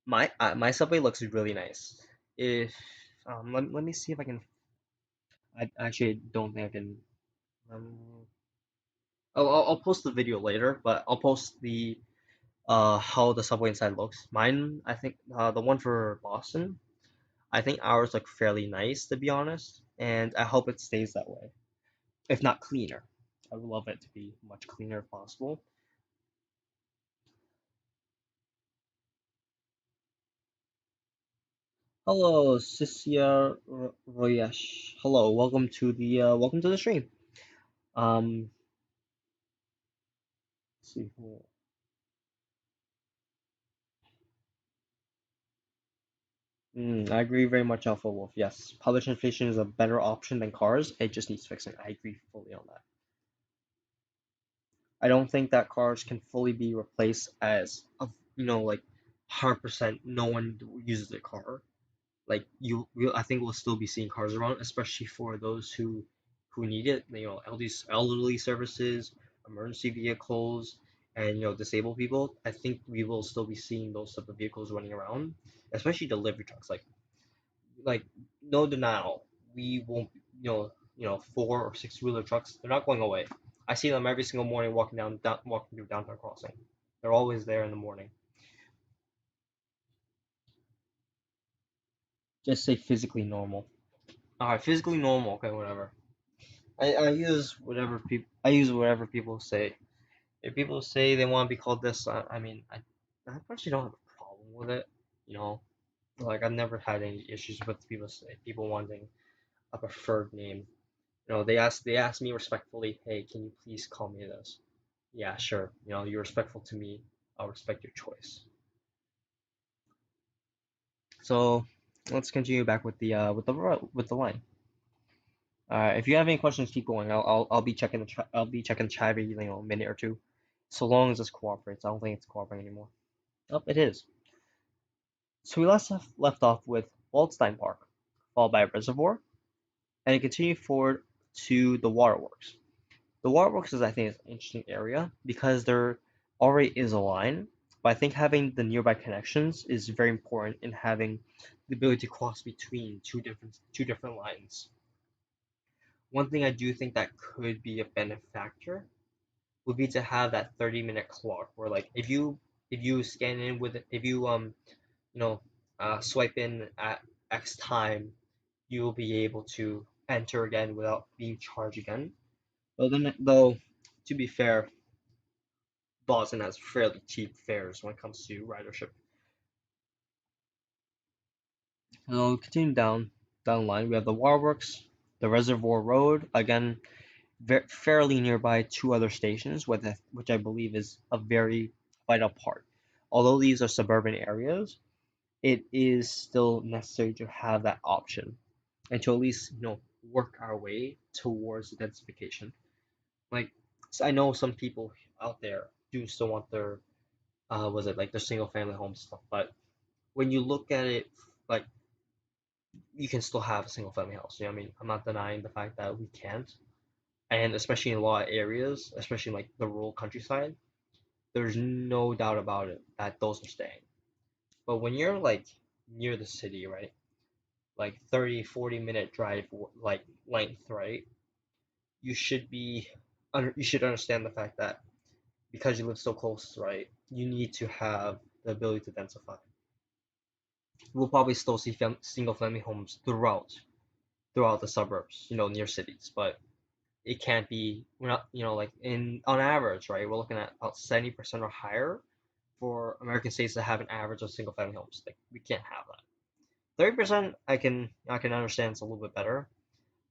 My subway looks really nice. If let me see if I can. I actually don't think I can. Um, I'll post the video later, but I'll post the how the subway inside looks. Mine, I think the one for Boston, I think ours look fairly nice to be honest, and I hope it stays that way. If not cleaner, I would love it to be much cleaner if possible. Hello, Sisia Royesh. Hello, welcome to the stream. Um, let's see. I agree very much, Alpha Wolf. Yes, public transportation is a better option than cars. It just needs fixing. I agree fully on that. I don't think that cars can fully be replaced as of like 100% no one uses a car. Like I think we'll still be seeing cars around, especially for those who need it. Elderly services, emergency vehicles, and disabled people. I think we will still be seeing those type of vehicles running around, especially delivery trucks. Like no denial, we won't. Four or six wheeler trucks. They're not going away. I see them every single morning walking through downtown crossing. They're always there in the morning. Just say physically normal. All right, physically normal. Okay, whatever. I use whatever people say. If people say they want to be called this, I actually don't have a problem with it. You know, like I've never had any issues with people wanting a preferred name. They ask me respectfully, hey, can you please call me this? Yeah, sure. You're respectful to me. I'll respect your choice. So let's continue back with the line. If you have any questions, keep going. I'll be checking I'll be checking the chat every minute or two, so long as this cooperates. I don't think it's cooperating anymore. Oh, it is. So we left off with Waldstein Park, followed by a reservoir, and it continued forward to the waterworks. The waterworks is I think is an interesting area because there already is a line, but I think having the nearby connections is very important in having the ability to cross between two different lines. One thing I do think that could be a benefactor would be to have that 30-minute clock where like if you scan in with if you you know swipe in at X time, you will be able to enter again without being charged again. Though, to be fair, Boston has fairly cheap fares when it comes to ridership. So continue down the line, we have the Waterworks, the Reservoir Road, again fairly nearby two other stations, which I believe is a very vital part. Although these are suburban areas, it is still necessary to have that option and to at least work our way towards densification. Like I know some people out there do still want their was it like their single family home stuff, but when you look at it, like you can still have a single family house. You know what I mean? I'm not denying the fact that we can't, and especially in a lot of areas, especially in like the rural countryside, there's no doubt about it that those are staying. But when you're like near the city, right? Like 30, 40 minute drive like length, right? You should be you should understand the fact that because you live so close, right? You need to have the ability to densify. We'll probably still see single family homes throughout the suburbs, near cities, but it can't be we're not like in on average, right? We're looking at about 70% or higher for American states to have an average of single family homes. Like we can't have that. 30% I can understand it's a little bit better,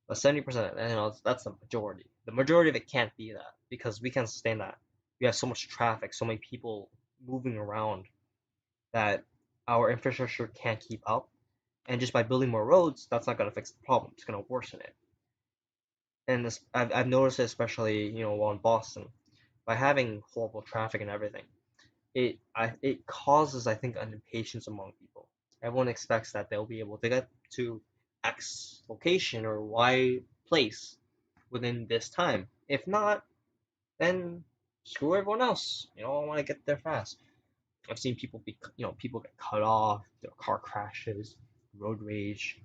but 70%, that's the majority. The majority of it can't be that because we can't sustain that. We have so much traffic, so many people moving around that our infrastructure can't keep up. And just by building more roads, that's not going to fix the problem. It's going to worsen it. And I've noticed it especially while in Boston by having horrible traffic and everything. It causes I think an impatience among people. Everyone expects that they'll be able to get to X location or Y place within this time. If not, then screw everyone else. I want to get there fast. I've seen people people get cut off, their car crashes, road rage,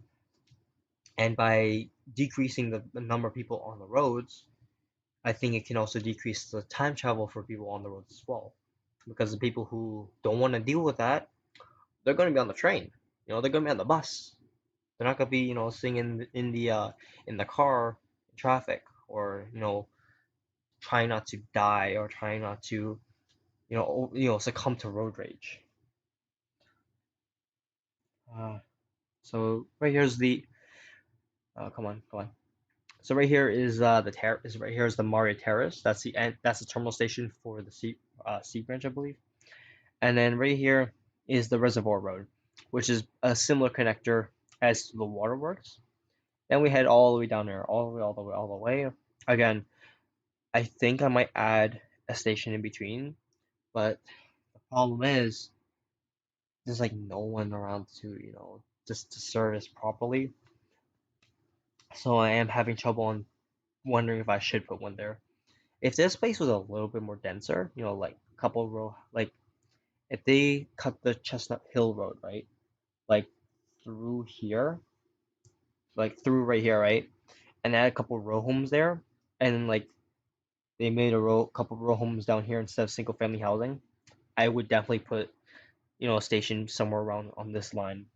and by decreasing the number of people on the roads, I think it can also decrease the time travel for people on the roads as well. Because the people who don't want to deal with that, they're going to be on the train. They're going to be on the bus. They're not going to be, sitting in the car in traffic, or trying not to die, or trying not to succumb to road rage. Uh, so right here's the come on, come on. So right here is right here is the Mario Terrace. That's the end. That's the terminal station for the C branch, I believe. And then right here is the Reservoir Road, which is a similar connector as the waterworks. Then we head all the way down there, all the way, all the way, all the way. Again, I think I might add a station in between, but the problem is there's like no one around to, just to service properly. So I am having trouble on wondering if I should put one there. If this place was a little bit more denser, like a couple row, like if they cut the Chestnut Hill Road, right, like through here, like through right here, right, and add a couple row homes there, and then like they made couple row homes down here instead of single family housing, I would definitely put a station somewhere around on this line.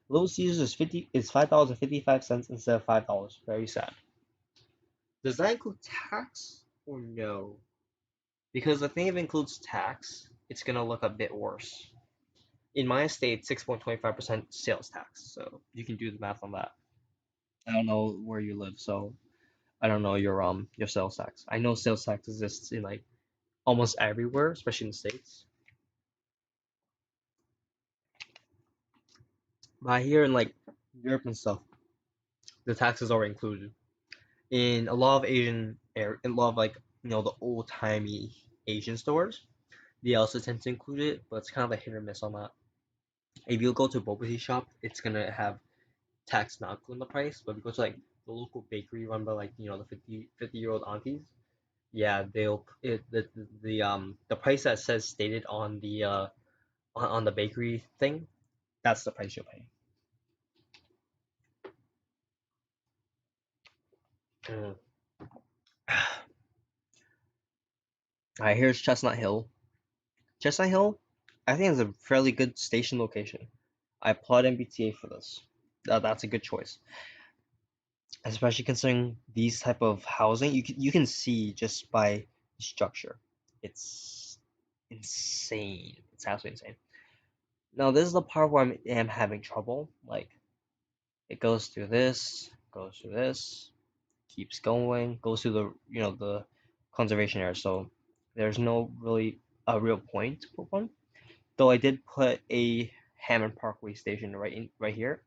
Little Caesars is $5.55 instead of $5. Very sad. Does that include tax or no? Because I think if it includes tax, it's gonna look a bit worse. In my state, 6.25% sales tax. So you can do the math on that. I don't know where you live, so I don't know your sales tax. I know sales tax exists in like almost everywhere, especially in the States. But here in like Europe and stuff, the tax is already included. In a lot of in a lot of like the old timey Asian stores, they also tend to include it, but it's kind of a hit or miss on that. If you go to a boba tea shop, it's gonna have tax not including the price, but if you go to like the local bakery run by like the 50-year-old aunties, yeah, they'll it the price that says stated on the on the bakery thing, that's the price you'll pay. Mm. Alright, here's Chestnut Hill. Chestnut Hill, I think is a fairly good station location. I applaud MBTA for this. That's a good choice, especially considering these type of housing. You can see just by the structure, it's insane. It's absolutely insane. Now this is the part where I am having trouble. Like it goes through this, keeps going, goes through the the conservation area. So there's no really a real point to put one. Though I did put a Hammond Parkway station right here,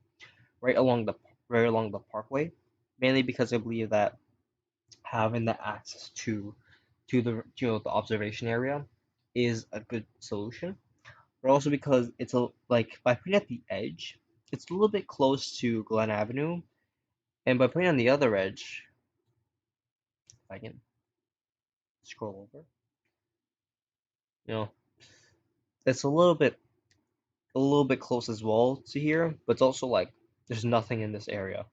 right along the parkway, mainly because I believe that having the access to the the observation area is a good solution. But also because it's a like by putting at the edge, it's a little bit close to Glen Avenue, and by putting on the other edge, if I can scroll over, you know, it's a little bit close as well to here, but it's also like there's nothing in this area.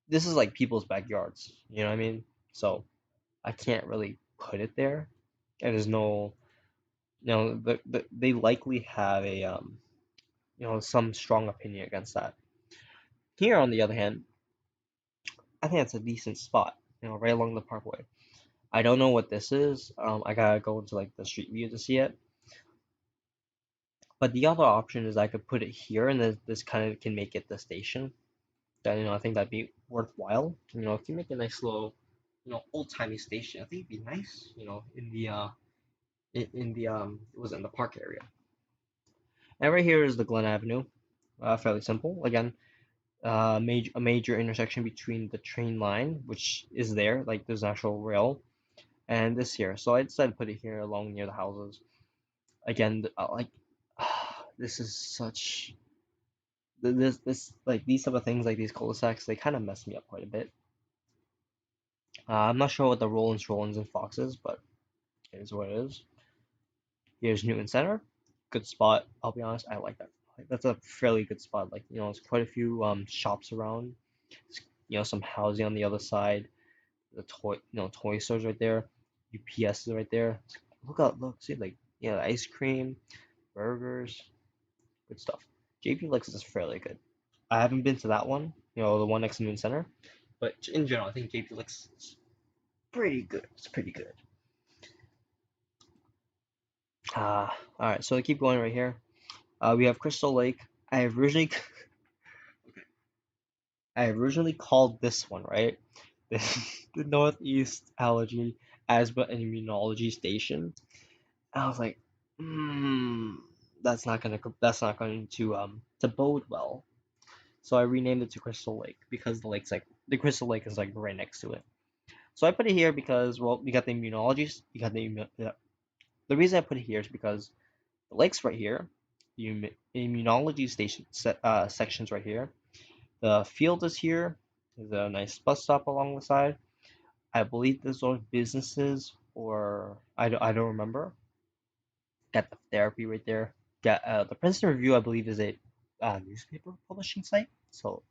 This is like people's backyards, you know what I mean? So I can't really put it there, and there's no, they likely have a some strong opinion against that. Here, on the other hand, I think it's a decent spot, right along the parkway. I don't know what this is. I gotta go into like the street view to see it. But the other option is I could put it here, and this kind of can make it the station. Then I think that'd be worthwhile. If you make a nice little, old timey station, I think it'd be nice. In the it was in the park area. And right here is the Glen Avenue. Fairly simple. Again, a major intersection between the train line, which is there, like there's an actual rail, and this here. So I decided to put it here along near the houses. Again, like this is such this like these type of things like these cul-de-sacs, they kind of mess me up quite a bit. I'm not sure what the Rollins and Foxes, but is what it is. Here's Newton Center, good spot. I'll be honest, I like that. Like, that's a fairly good spot. Like there's quite a few shops around. Some housing on the other side. The toy stores right there. UPS is right there. Look out, look, see, like ice cream, burgers, good stuff. JP Lex is fairly good. I haven't been to that one, the one next to Moon Center, but in general, I think JP Lex is pretty good. It's pretty good. All right, so I keep going right here. We have Crystal Lake. I originally called this one, right, the Northeast Allergy Asthma and Immunology Station. I was like, that's not going to bode well. So I renamed it to Crystal Lake because the Crystal Lake is like right next to it. So I put it here because, well, you got the immunologies. You got the reason I put it here is because the lake's right here, the immunology sections right here. The field is here. There's a nice bus stop along the side. I believe there's all businesses, or I don't remember. Got the therapy right there. Got the Princeton Review, I believe, is a newspaper publishing site. So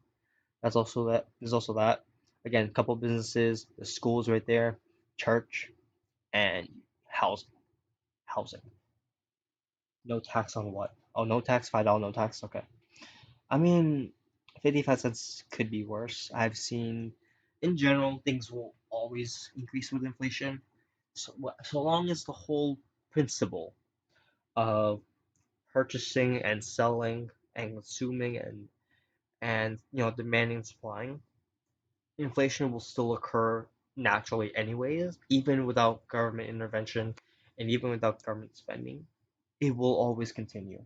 that's also that. There's also that. Again, a couple businesses. The schools right there, church, and housing. Housing. No tax on what? Oh, no tax. $5 no tax. Okay. I mean, 55 cents could be worse. I've seen, in general, things will always increase with inflation. So long as the whole principle of purchasing and selling and consuming and demanding and supplying, inflation will still occur naturally anyways, even without government intervention and even without government spending. It will always continue.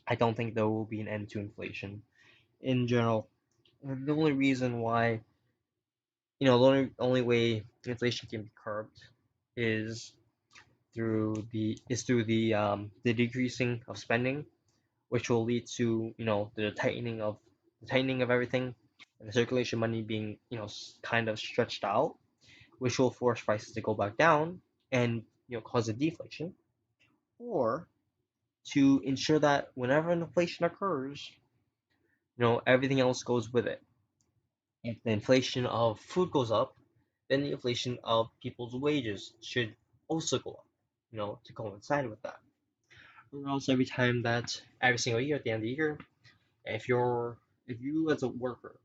I don't think there will be an end to inflation in general. The only reason why, the only way inflation can be curbed is through the decreasing of spending, which will lead to the tightening of everything, and the circulation money being kind of stretched out, which will force prices to go back down and cause a deflation, or to ensure that whenever an inflation occurs, everything else goes with it. If the inflation of food goes up, then the inflation of people's wages should also go up, to coincide with that. Or else every single year at the end of the year, if you as a worker,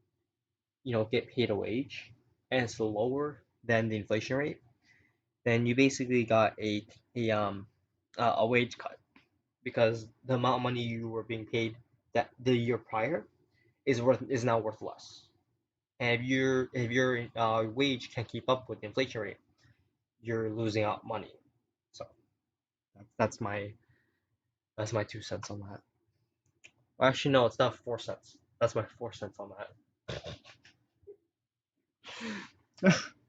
get paid a wage and it's lower than the inflation rate, then you basically got a wage cut because the amount of money you were being paid that the year prior is now worth less. And if your wage can't keep up with the inflation rate, you're losing out money. So that's my 2 cents on that. Well, actually, no, it's not 4 cents. That's my 4 cents on that.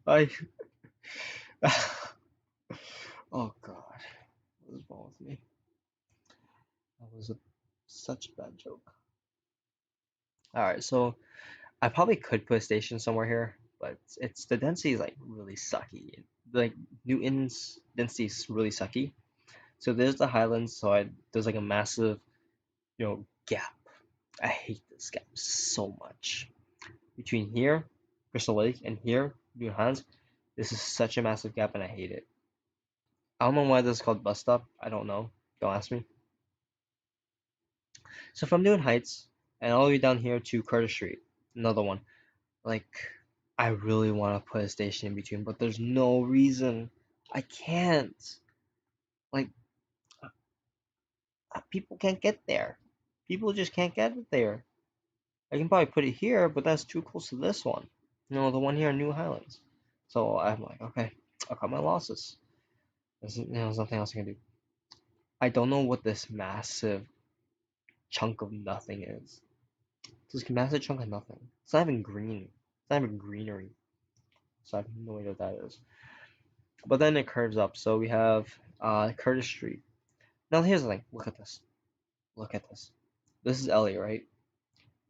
I oh god, what is wrong with me? That was such a bad joke. All right, so I probably could put a station somewhere here, but it's the density is like really sucky. Like Newton's density is really sucky. So there's the Highlands, so there's like a massive, gap. I hate this gap so much. Between here, Crystal Lake, and here, New Highlands, this is such a massive gap, and I hate it. I don't know why this is called bus stop. I don't know. Don't ask me. So from Newton Heights and all the way down here to Curtis Street, another one. Like, I really want to put a station in between, but there's no reason. I can't. Like, people can't get there. People just can't get it there. I can probably put it here, but that's too close to this one. The one here in New Highlands. So I'm like, okay, I'll cut my losses. There's nothing else I can do. I don't know what this massive chunk of nothing is. This massive chunk of nothing. It's not even green. It's not even greenery. So I have no idea what that is. But then it curves up. So we have Curtis Street. Now here's the thing. Look at this. Look at this. This is Elliott, right?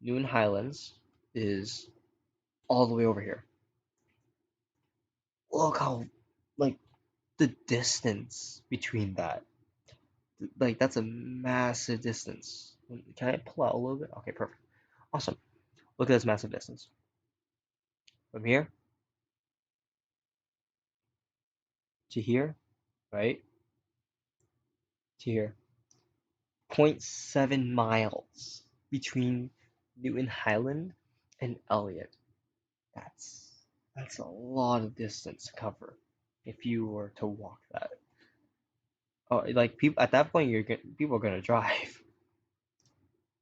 Newton Highlands is all the way over here. Look how, like, the distance between that. Like that's a massive distance. Can I pull out a little bit? Okay, perfect. Awesome. Look at this massive distance. From here to here, right? To here. 0.7 miles between Newton Highland and Elliott. That's that's a lot of distance to cover if you were to walk that. Oh, like people at that point, people are gonna drive.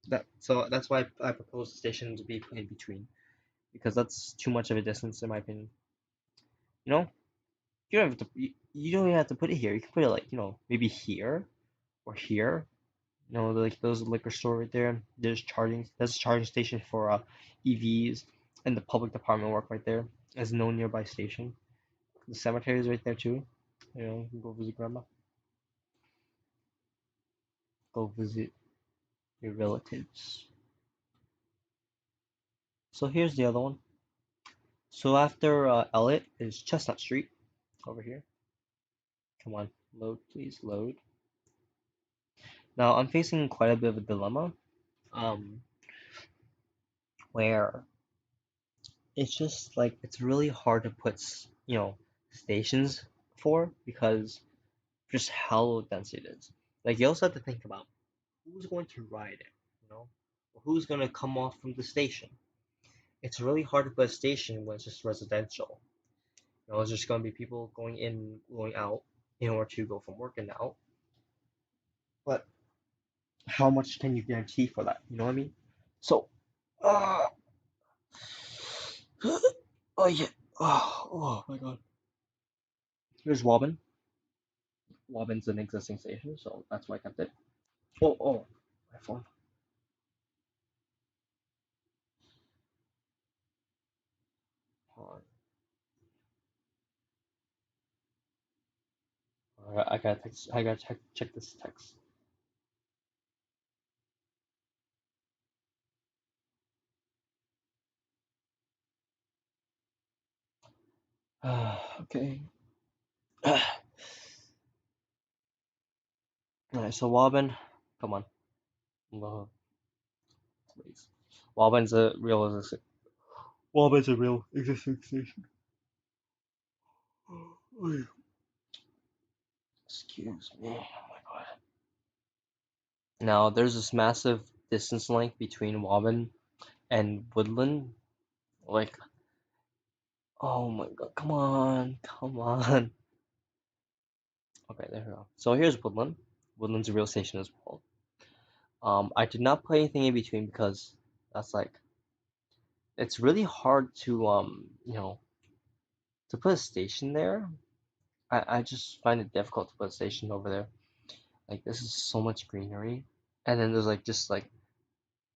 That's why I propose the station to be in between because that's too much of a distance in my opinion. You know, you don't have to. You don't even have to put it here. You can put it like maybe here or here. Like those liquor store right there. There's charging. There's a charging station for EVs, and the public department work right there. There's no nearby station. The cemetery is right there too. You can go visit grandma. Go visit your relatives. So here's the other one. So after Elliott is Chestnut Street over here. Come on, load please, load. Now I'm facing quite a bit of a dilemma. Um, where it's just like it's really hard to put stations for because just how low density it is. Like you also have to think about who's going to ride it, or who's going to come off from the station. It's really hard to put a station when it's just residential. It's just going to be people going in, going out in order to go from work and out. But how much can you guarantee for that? You know what I mean? So, uh, oh yeah, oh my god. Here's Wobbin. Wobbin's an existing station, so that's why I kept it. Oh, my phone. Hold on. Alright, I gotta text. I gotta check this text. Okay. Alright, so Wobbin, come on. No, please. Wobbin's a real existing. Wobbin's a real existing station. Excuse me. Oh my god. Now there's this massive distance length between Wobbin and Woodland. Like, oh my god, come on, come on. Okay, there we go. So here's Woodland. Woodland's a real station as well. I did not put anything in between because that's like it's really hard to to put a station there. I just find it difficult to put a station over there. Like this is so much greenery, and then there's like just like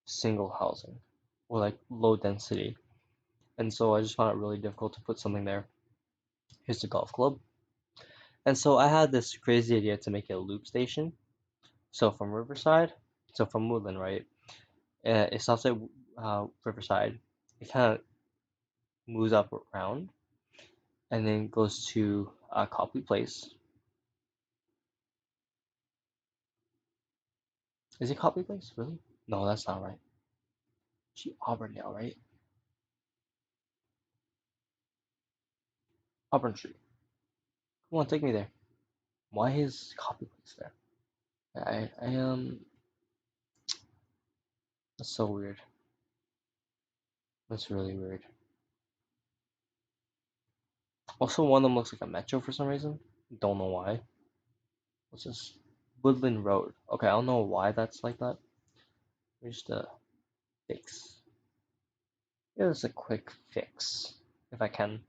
single housing or like low density, and so I just found it really difficult to put something there. Here's the golf club, and so I had this crazy idea to make it a loop station. So from Riverside, so from Woodland, right? It stops at Riverside. It kind of moves up around and then goes to Copley Place. Is it Copley Place? Really? No, that's not right. She Auburndale, right? Auburn Street. Come on, take me there. Why is Copley Place there? That's so weird. That's really weird. Also, one of them looks like a metro for some reason. Don't know why. What's this? Woodland Road. Okay, I don't know why that's like that. Here's the fix. Here's a quick fix, if I can,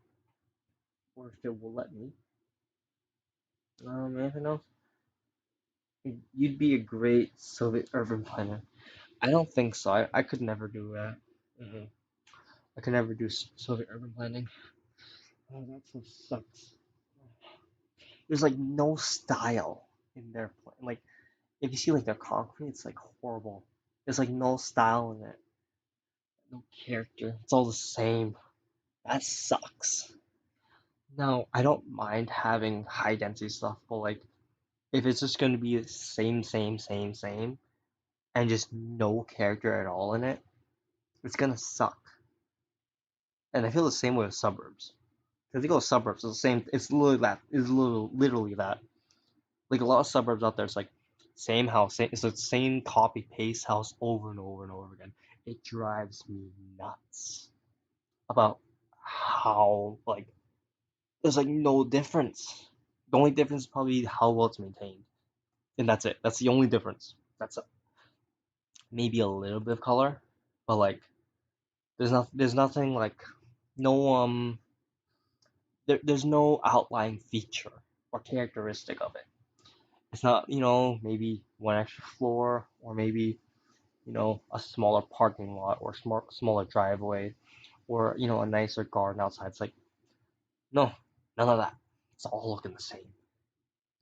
or if it will let me. Anything else? You'd be a great Soviet urban planner. I don't think so. I could never do that. I could never do Soviet urban planning. Oh, that so sucks. There's like no style in their plan. Like if you see like their concrete, it's like horrible. There's like no style in it, no character. It's all the same. That sucks. Now, I don't mind having high density stuff, but like if it's just gonna be the same, and just no character at all in it, it's gonna suck. And I feel the same way with suburbs. Because you go to suburbs, it's the same. It's literally that. It's literally that. Like a lot of suburbs out there, it's like same house, it's the same copy paste house over and over and over again. It drives me nuts about how like there's like no difference. The only difference is probably how well it's maintained, and that's it. That's the only difference. That's maybe a little bit of color, but like there's nothing like no there's no outlying feature or characteristic of it. It's not, maybe one extra floor or maybe, a smaller parking lot or smaller driveway or, a nicer garden outside. It's like, no, none of that. It's all looking the same.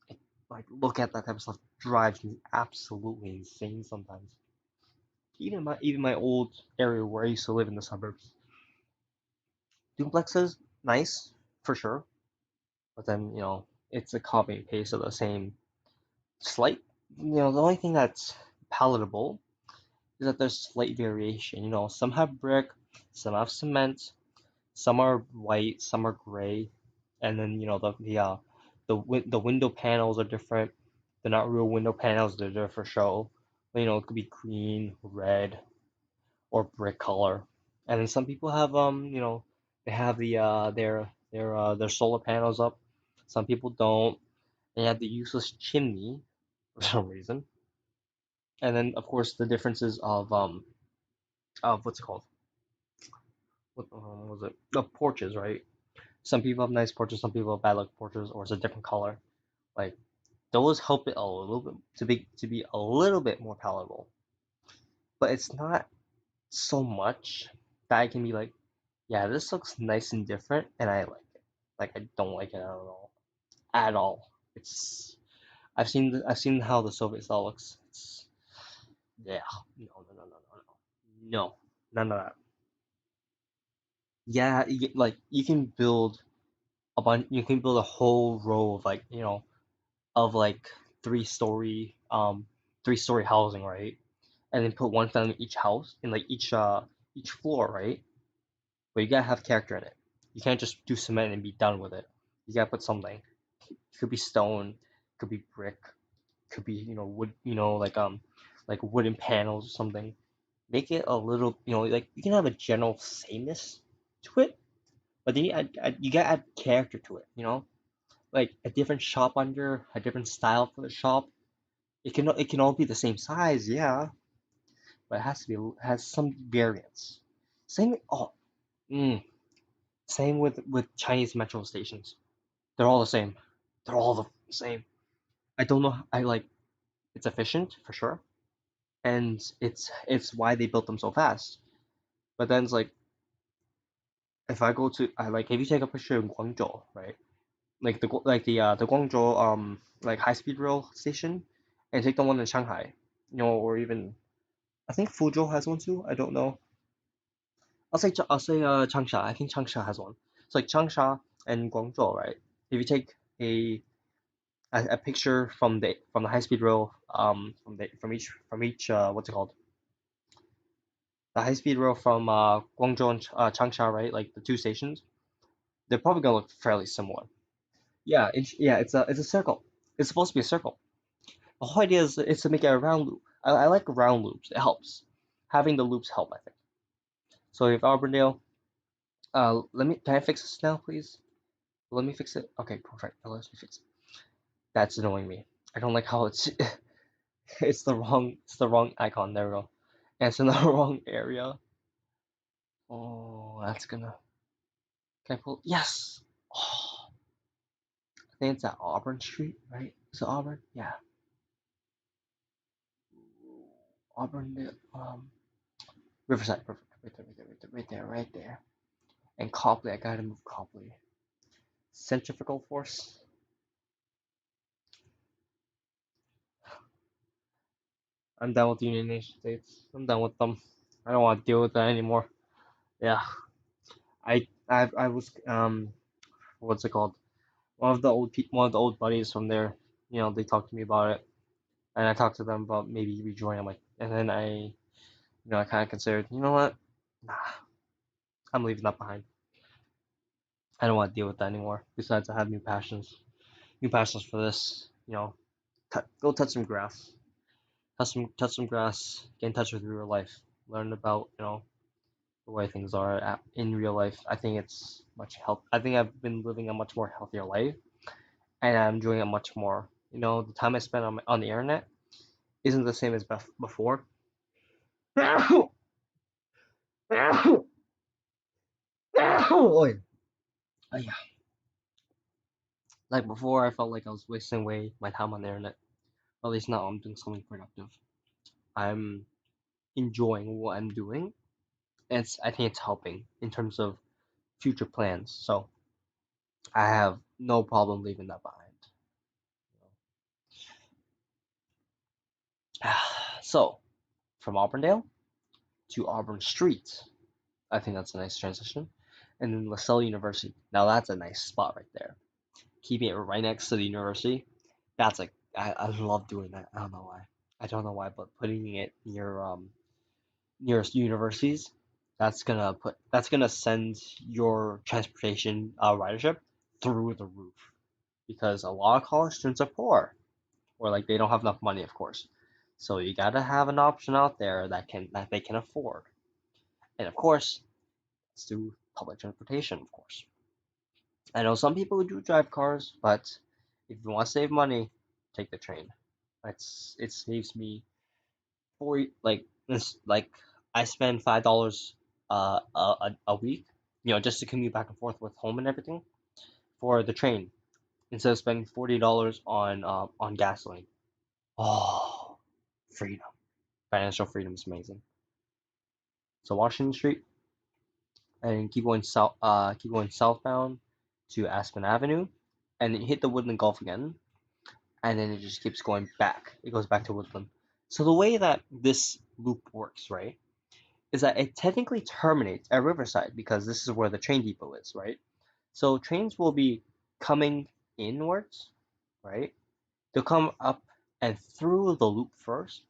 It, like, look at that type of stuff drives me absolutely insane sometimes. Even my old area where I used to live in the suburbs, duplexes, nice, for sure. But then, it's a copy and paste of the same slight, the only thing that's palatable is that there's slight variation. Some have brick, some have cement, some are white, some are gray, and then the window panels are different. They're not real window panels; they're there for show. It could be green, red, or brick color. And then some people have they have their solar panels up. Some people don't. They have the useless chimney for some reason. And then of course the differences of what's it called? What was it? The porches, right? Some people have nice porches, some people have bad luck porches, or it's a different color. Like those help it a little bit to be a little bit more palatable, but it's not so much that I can be like, yeah, this looks nice and different, and I like it. Like I don't like it at all. At all. It's I've seen how the Soviet style looks. It's yeah, no, none of that. Yeah, like you can build you can build a whole row of like of like three-story 3-story housing, right? And then put one family in each house in like each floor, right? But you gotta have character in it. You can't just do cement and be done with it. You gotta put something. It could be stone, it could be brick, it could be wood, like wooden panels or something. Make it a little, like you can have a general sameness to it, but then you gotta add character to it, like a different shop under a different style for the shop. It can all be the same size, yeah, but it has to be has some variance. Same oh mm, same with Chinese metro stations. They're all the same. They're all the same. I don't know. I like it's efficient for sure, and it's why they built them so fast. But then it's like if I go to I like if you take a picture in Guangzhou, right? Like the Guangzhou like high speed rail station, and take the one in Shanghai, or even I think Fuzhou has one too. I don't know. I'll say Changsha. I think Changsha has one. It's like Changsha and Guangzhou, right? If you take a picture from the high speed rail from each what's it called, the high speed rail from Guangzhou and Changsha, right? Like the two stations, they're probably gonna look fairly similar. Yeah, it's a circle. It's supposed to be a circle. The whole idea is to make it a round loop. I like round loops. It helps. Having the loops help, I think. So if Auburndale, can I fix this now, please? Let me fix it. Okay, perfect. Now let me fix it. That's annoying me. I don't like how it's it's the wrong icon. There we go. And it's in the wrong area. Oh, that's gonna. Can I pull? Yes. Oh, I think it's at Auburn Street, right? Is it Auburn? Yeah. Auburn. Riverside. Perfect. Right there. And Copley. I gotta move Copley. Centrifugal force. I'm done with the United States. I'm done with them. I don't want to deal with that anymore. Yeah. I was what's it called? One of the old buddies from there. They talked to me about it, and I talked to them about maybe rejoining. I'm like, and then I kind of considered, you know what? Nah, I'm leaving that behind. I don't want to deal with that anymore. Besides, I have new passions for this. Go touch some grass, touch some grass, get in touch with real life, learn about the way things are in real life. I think it's much health. I think I've been living a much more healthier life, and I'm enjoying it much more. The time I spend on the internet isn't the same as before. Oy. Yeah. Like before, I felt like I was wasting away my time on the internet. At least now I'm doing something productive. I'm enjoying what I'm doing, and I think it's helping in terms of future plans. So I have no problem leaving that behind. So from Auburndale to Auburn Street, I think that's a nice transition. And then LaSalle University. Now that's a nice spot right there. Keeping it right next to the university. That's like I love doing that. I don't know why. I don't know why, but putting it nearest universities, that's gonna send your transportation ridership through the roof because a lot of college students are poor or like they don't have enough money, of course. So you gotta have an option out there that they can afford, and of course, it's through public transportation, of course. I know some people do drive cars, but if you want to save money, take the train. It saves me like I spend $5 a week, just to commute back and forth with home and everything for the train instead of spending $40 on gasoline. Oh, freedom! Financial freedom is amazing. So Washington Street and keep going southbound to Aspen Avenue, and then you hit the Woodland Gulf again, and then it just keeps going back. It goes back to Woodland. So the way that this loop works, right, is that it technically terminates at Riverside because this is where the train depot is, right? So trains will be coming inwards, right? They'll come up and through the loop first,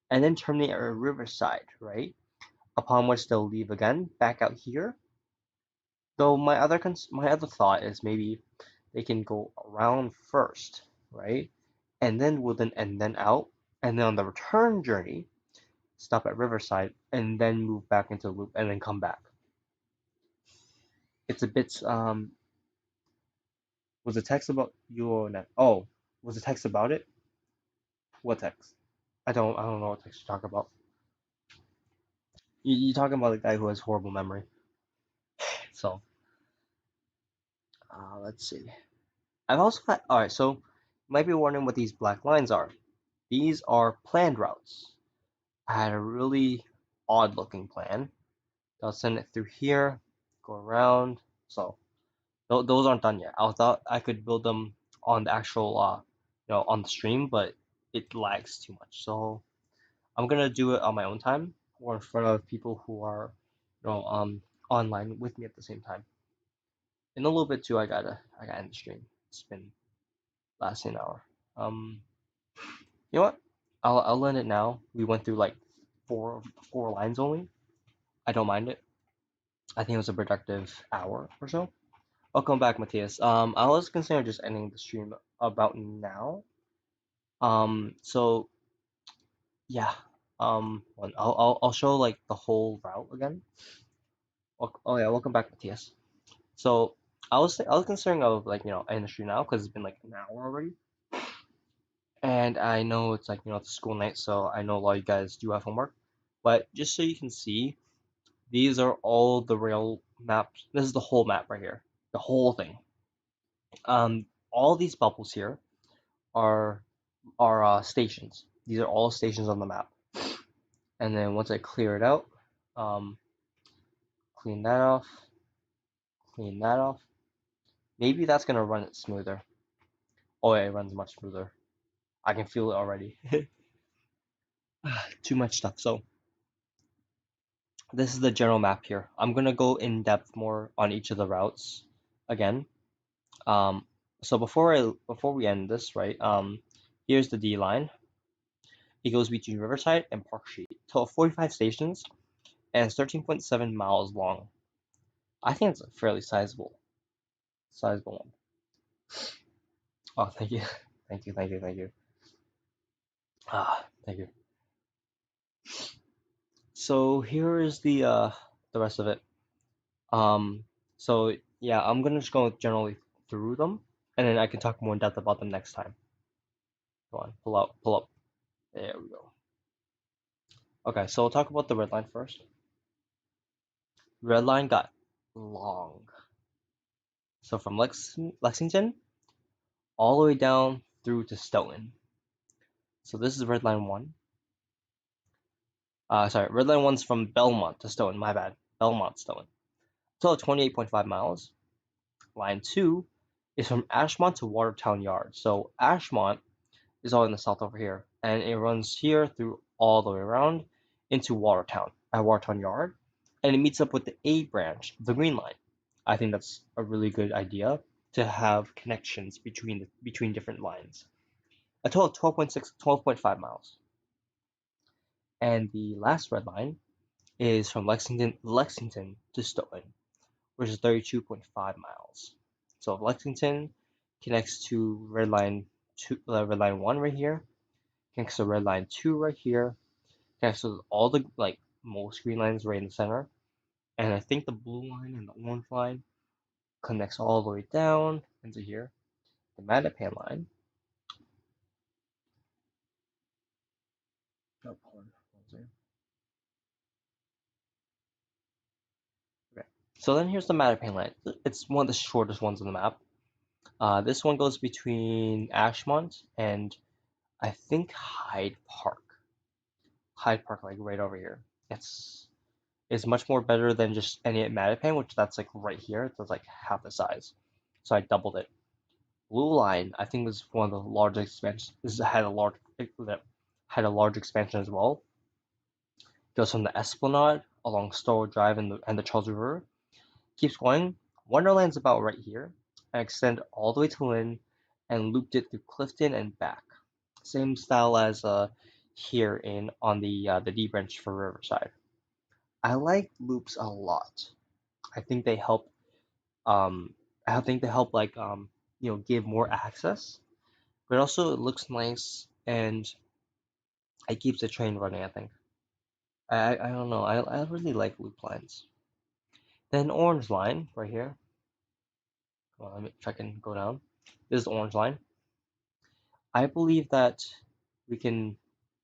and then terminate at Riverside, right? Upon which they'll leave again back out here. Though my other thought is maybe they can go around first, right? And then out, and then on the return journey, stop at Riverside, and then move back into the loop, and then come back. It's a bit was the text about your net? Oh, was the text about it? What text? I don't know what text you talk about. You talking about the guy who has horrible memory. So let's see. I've also had all right. So you might be wondering what these black lines are. These are planned routes. I had a really odd looking plan. I'll send it through here, go around. So those aren't done yet. I thought I could build them on the actual, on the stream, but it lags too much. So I'm gonna do it on my own time or in front of people who are, online with me at the same time. In a little bit too, I gotta end the stream. It's been lasting an hour. Um, you know what? I'll end it now. We went through like four lines only. I don't mind it. I think it was a productive hour or so. Welcome back, Matthias. I was considering just ending the stream about now. So yeah. I'll show like the whole route again. Oh yeah, welcome back, Matthias. So I was considering of like ending the stream now because it's been like an hour already, and I know it's like it's school night, so I know a lot of you guys do have homework. But just so you can see, these are all the rail maps. This is the whole map right here, the whole thing. All these bubbles here are stations. These are all stations on the map. And then once I clear it out, um, clean that off, clean that off. Maybe that's gonna run it smoother. Oh yeah, it runs much smoother. I can feel it already. Too much stuff. So this is the general map here. I'm gonna go in depth more on each of the routes again. Um, so before we end this, right? Here's the D line. It goes between Riverside and Park Street. Total 45 stations and it's 13.7 miles long. I think it's a fairly sizable one. Oh, thank you, thank you. Thank you. So here is the rest of it. Um, so yeah, I'm gonna just go generally through them, and then I can talk more in depth about them next time. Go on, pull up. There we go. Okay, so we'll talk about the red line first. Red line got long. So from Lexington all the way down through to Stoughton. So this is red line one. Sorry, red line one's from Belmont to Stoughton. My bad, Belmont Stoughton. Total 28.5 miles. Line two is from Ashmont to Watertown Yard. So Ashmont is all in the south over here, and it runs here through all the way around into Watertown at Watertown Yard, and it meets up with the A branch, the Green Line. I think that's a really good idea to have connections between different lines. A total of 12.5 miles. And the last red line is from Lexington to Stoughton, which is 32.5 miles. So Lexington connects to red line one right here, connects to red line two right here, connects to all the like most green lines right in the center, and I think the blue line and the orange line connects all the way down into here. The Mattapan line. Oh, hold on. Okay. So then here's the Mattapan line. It's one of the shortest ones on the map. This one goes between Ashmont and I think Hyde Park. Hyde Park, like right over here. It's much more better than just any at Mattapan, which that's like right here. That's like half the size. So I doubled it. Blue Line, I think was one of the largest expansions. This had a large expansion as well. Goes from the Esplanade along Stowe Drive and the Charles River. Keeps going. Wonderland's about right here, and extend all the way to Lynn, and looped it through Clifton and back. Same style as here in on the D branch for Riverside. I like loops a lot. I think they help. Um, I think they help like give more access, but also it looks nice and it keeps the train running. I think. I don't know. I really like loop lines. Then orange line right here. Well, let me if I can go down. This is the orange line. I believe that we can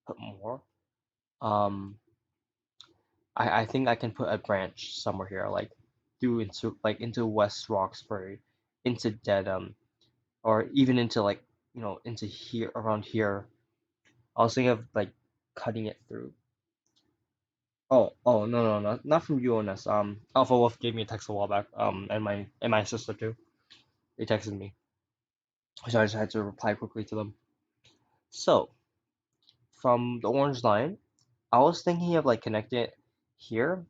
put more. Um, I think I can put a branch somewhere here, like into West Roxbury, into Dedham, or even into like into here around here. I was thinking of like cutting it through. Oh no, not from UNS. Alpha Wolf gave me a text a while back. And my sister too. They texted me, so I just had to reply quickly to them. So from the orange line, I was thinking of like connecting it here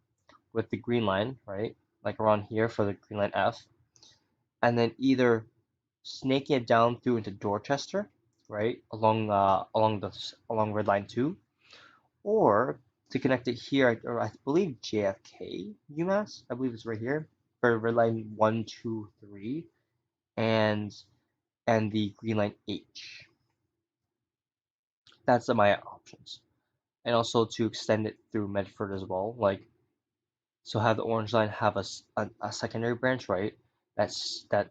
with the green line, right? Like around here for the green line F, and then either snaking it down through into Dorchester, right, along red line 2, or to connect it here, or I believe JFK UMass, I believe it's right here for red line 1, 2, 3, and the green line H. That's my options, and also to extend it through Medford as well, like so have the orange line have a secondary branch, right? That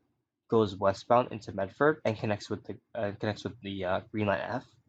goes westbound into Medford and connects with the green line F,